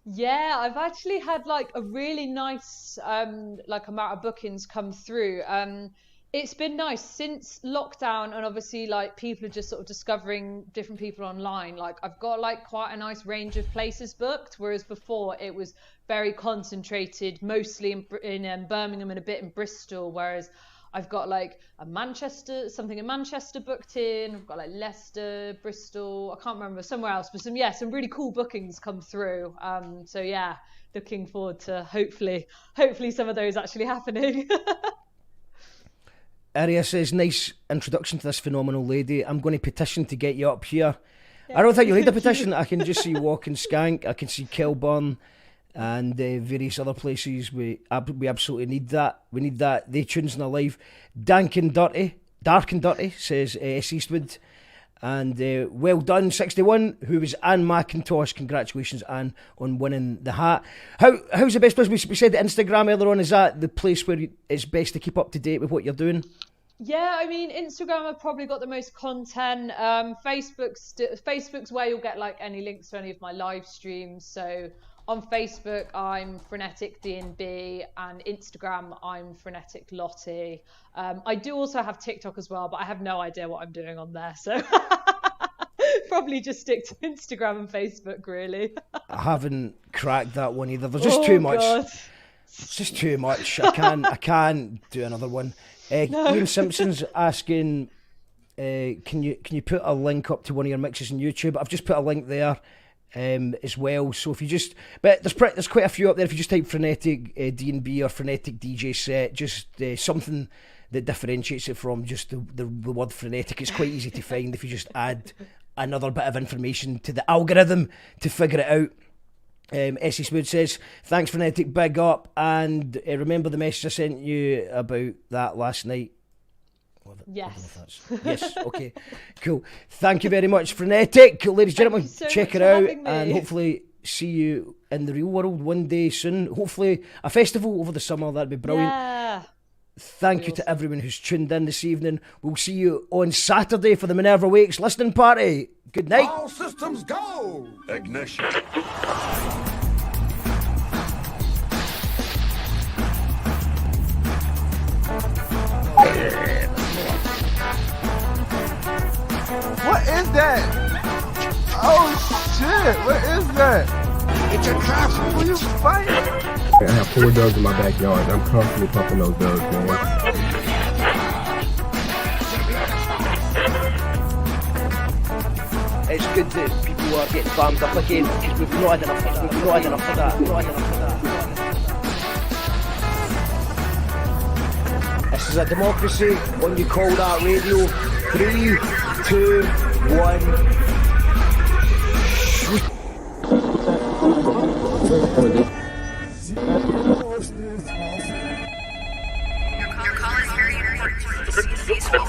Yeah, I've actually had like a really nice amount of bookings come through. It's been nice since lockdown, and obviously like people are just sort of discovering different people online. Like I've got like quite a nice range of places booked, whereas before it was very concentrated, mostly in Birmingham and a bit in Bristol, whereas I've got like something in Manchester booked in. I've got like Leicester, Bristol, I can't remember, somewhere else, but some really cool bookings come through. So yeah, looking forward to hopefully some of those actually happening. Aria says, nice introduction to this phenomenal lady. I'm going to petition to get you up here. Yeah, I don't think you'll need a petition. I can just see Walking Skank. I can see Kilburn and various other places. We absolutely need that. We need that. They tunes in our live. Dark and Dirty, says S. Eastwood. And well done, 61, who was Anne McIntosh. Congratulations, Anne, on winning the hat. How's the best place? We said that Instagram earlier on. Is that the place where it's best to keep up to date with what you're doing? Yeah, I mean, Instagram have probably got the most content. Facebook's where you'll get like any links to any of my live streams. So on Facebook, I'm Frenetic DNB, and Instagram, I'm Frenetic Lottie. I do also have TikTok as well, but I have no idea what I'm doing on there. So probably just stick to Instagram and Facebook, really. I haven't cracked that one either. There's just too much. God. It's just too much. I can't do another one. No. Ian Simpson's asking, can you put a link up to one of your mixes on YouTube? I've just put a link there as well. So if you just, but there's quite a few up there. If you just type Frenetic D&B or Frenetic DJ set, just something that differentiates it from just the word frenetic. It's quite easy to find if you just add another bit of information to the algorithm to figure it out. Essie Smooth says, thanks Frenetic, big up, and remember the message I sent you about that last night? Yes. Yes, okay, cool. Thank you very much, Frenetic. Ladies and gentlemen, so check much it out, for having me. and hopefully see you in the real world one day soon. Hopefully a festival over the summer, that'd be brilliant. Yeah. Thank you to everyone who's tuned in this evening. We'll see you on Saturday for the Minerva Wakes listening party. Good night. All systems go! Ignition. What is that? Oh shit, what is that? It's a trap. Who you fighting? I have 4 dogs in my backyard. I'm constantly pumping those dogs, man. It's good that people are getting bammed up again because we've not had enough of that. We've not had enough of that. This is a democracy when you call that radio. 3, 2, 1. Your call is very important. Please hold.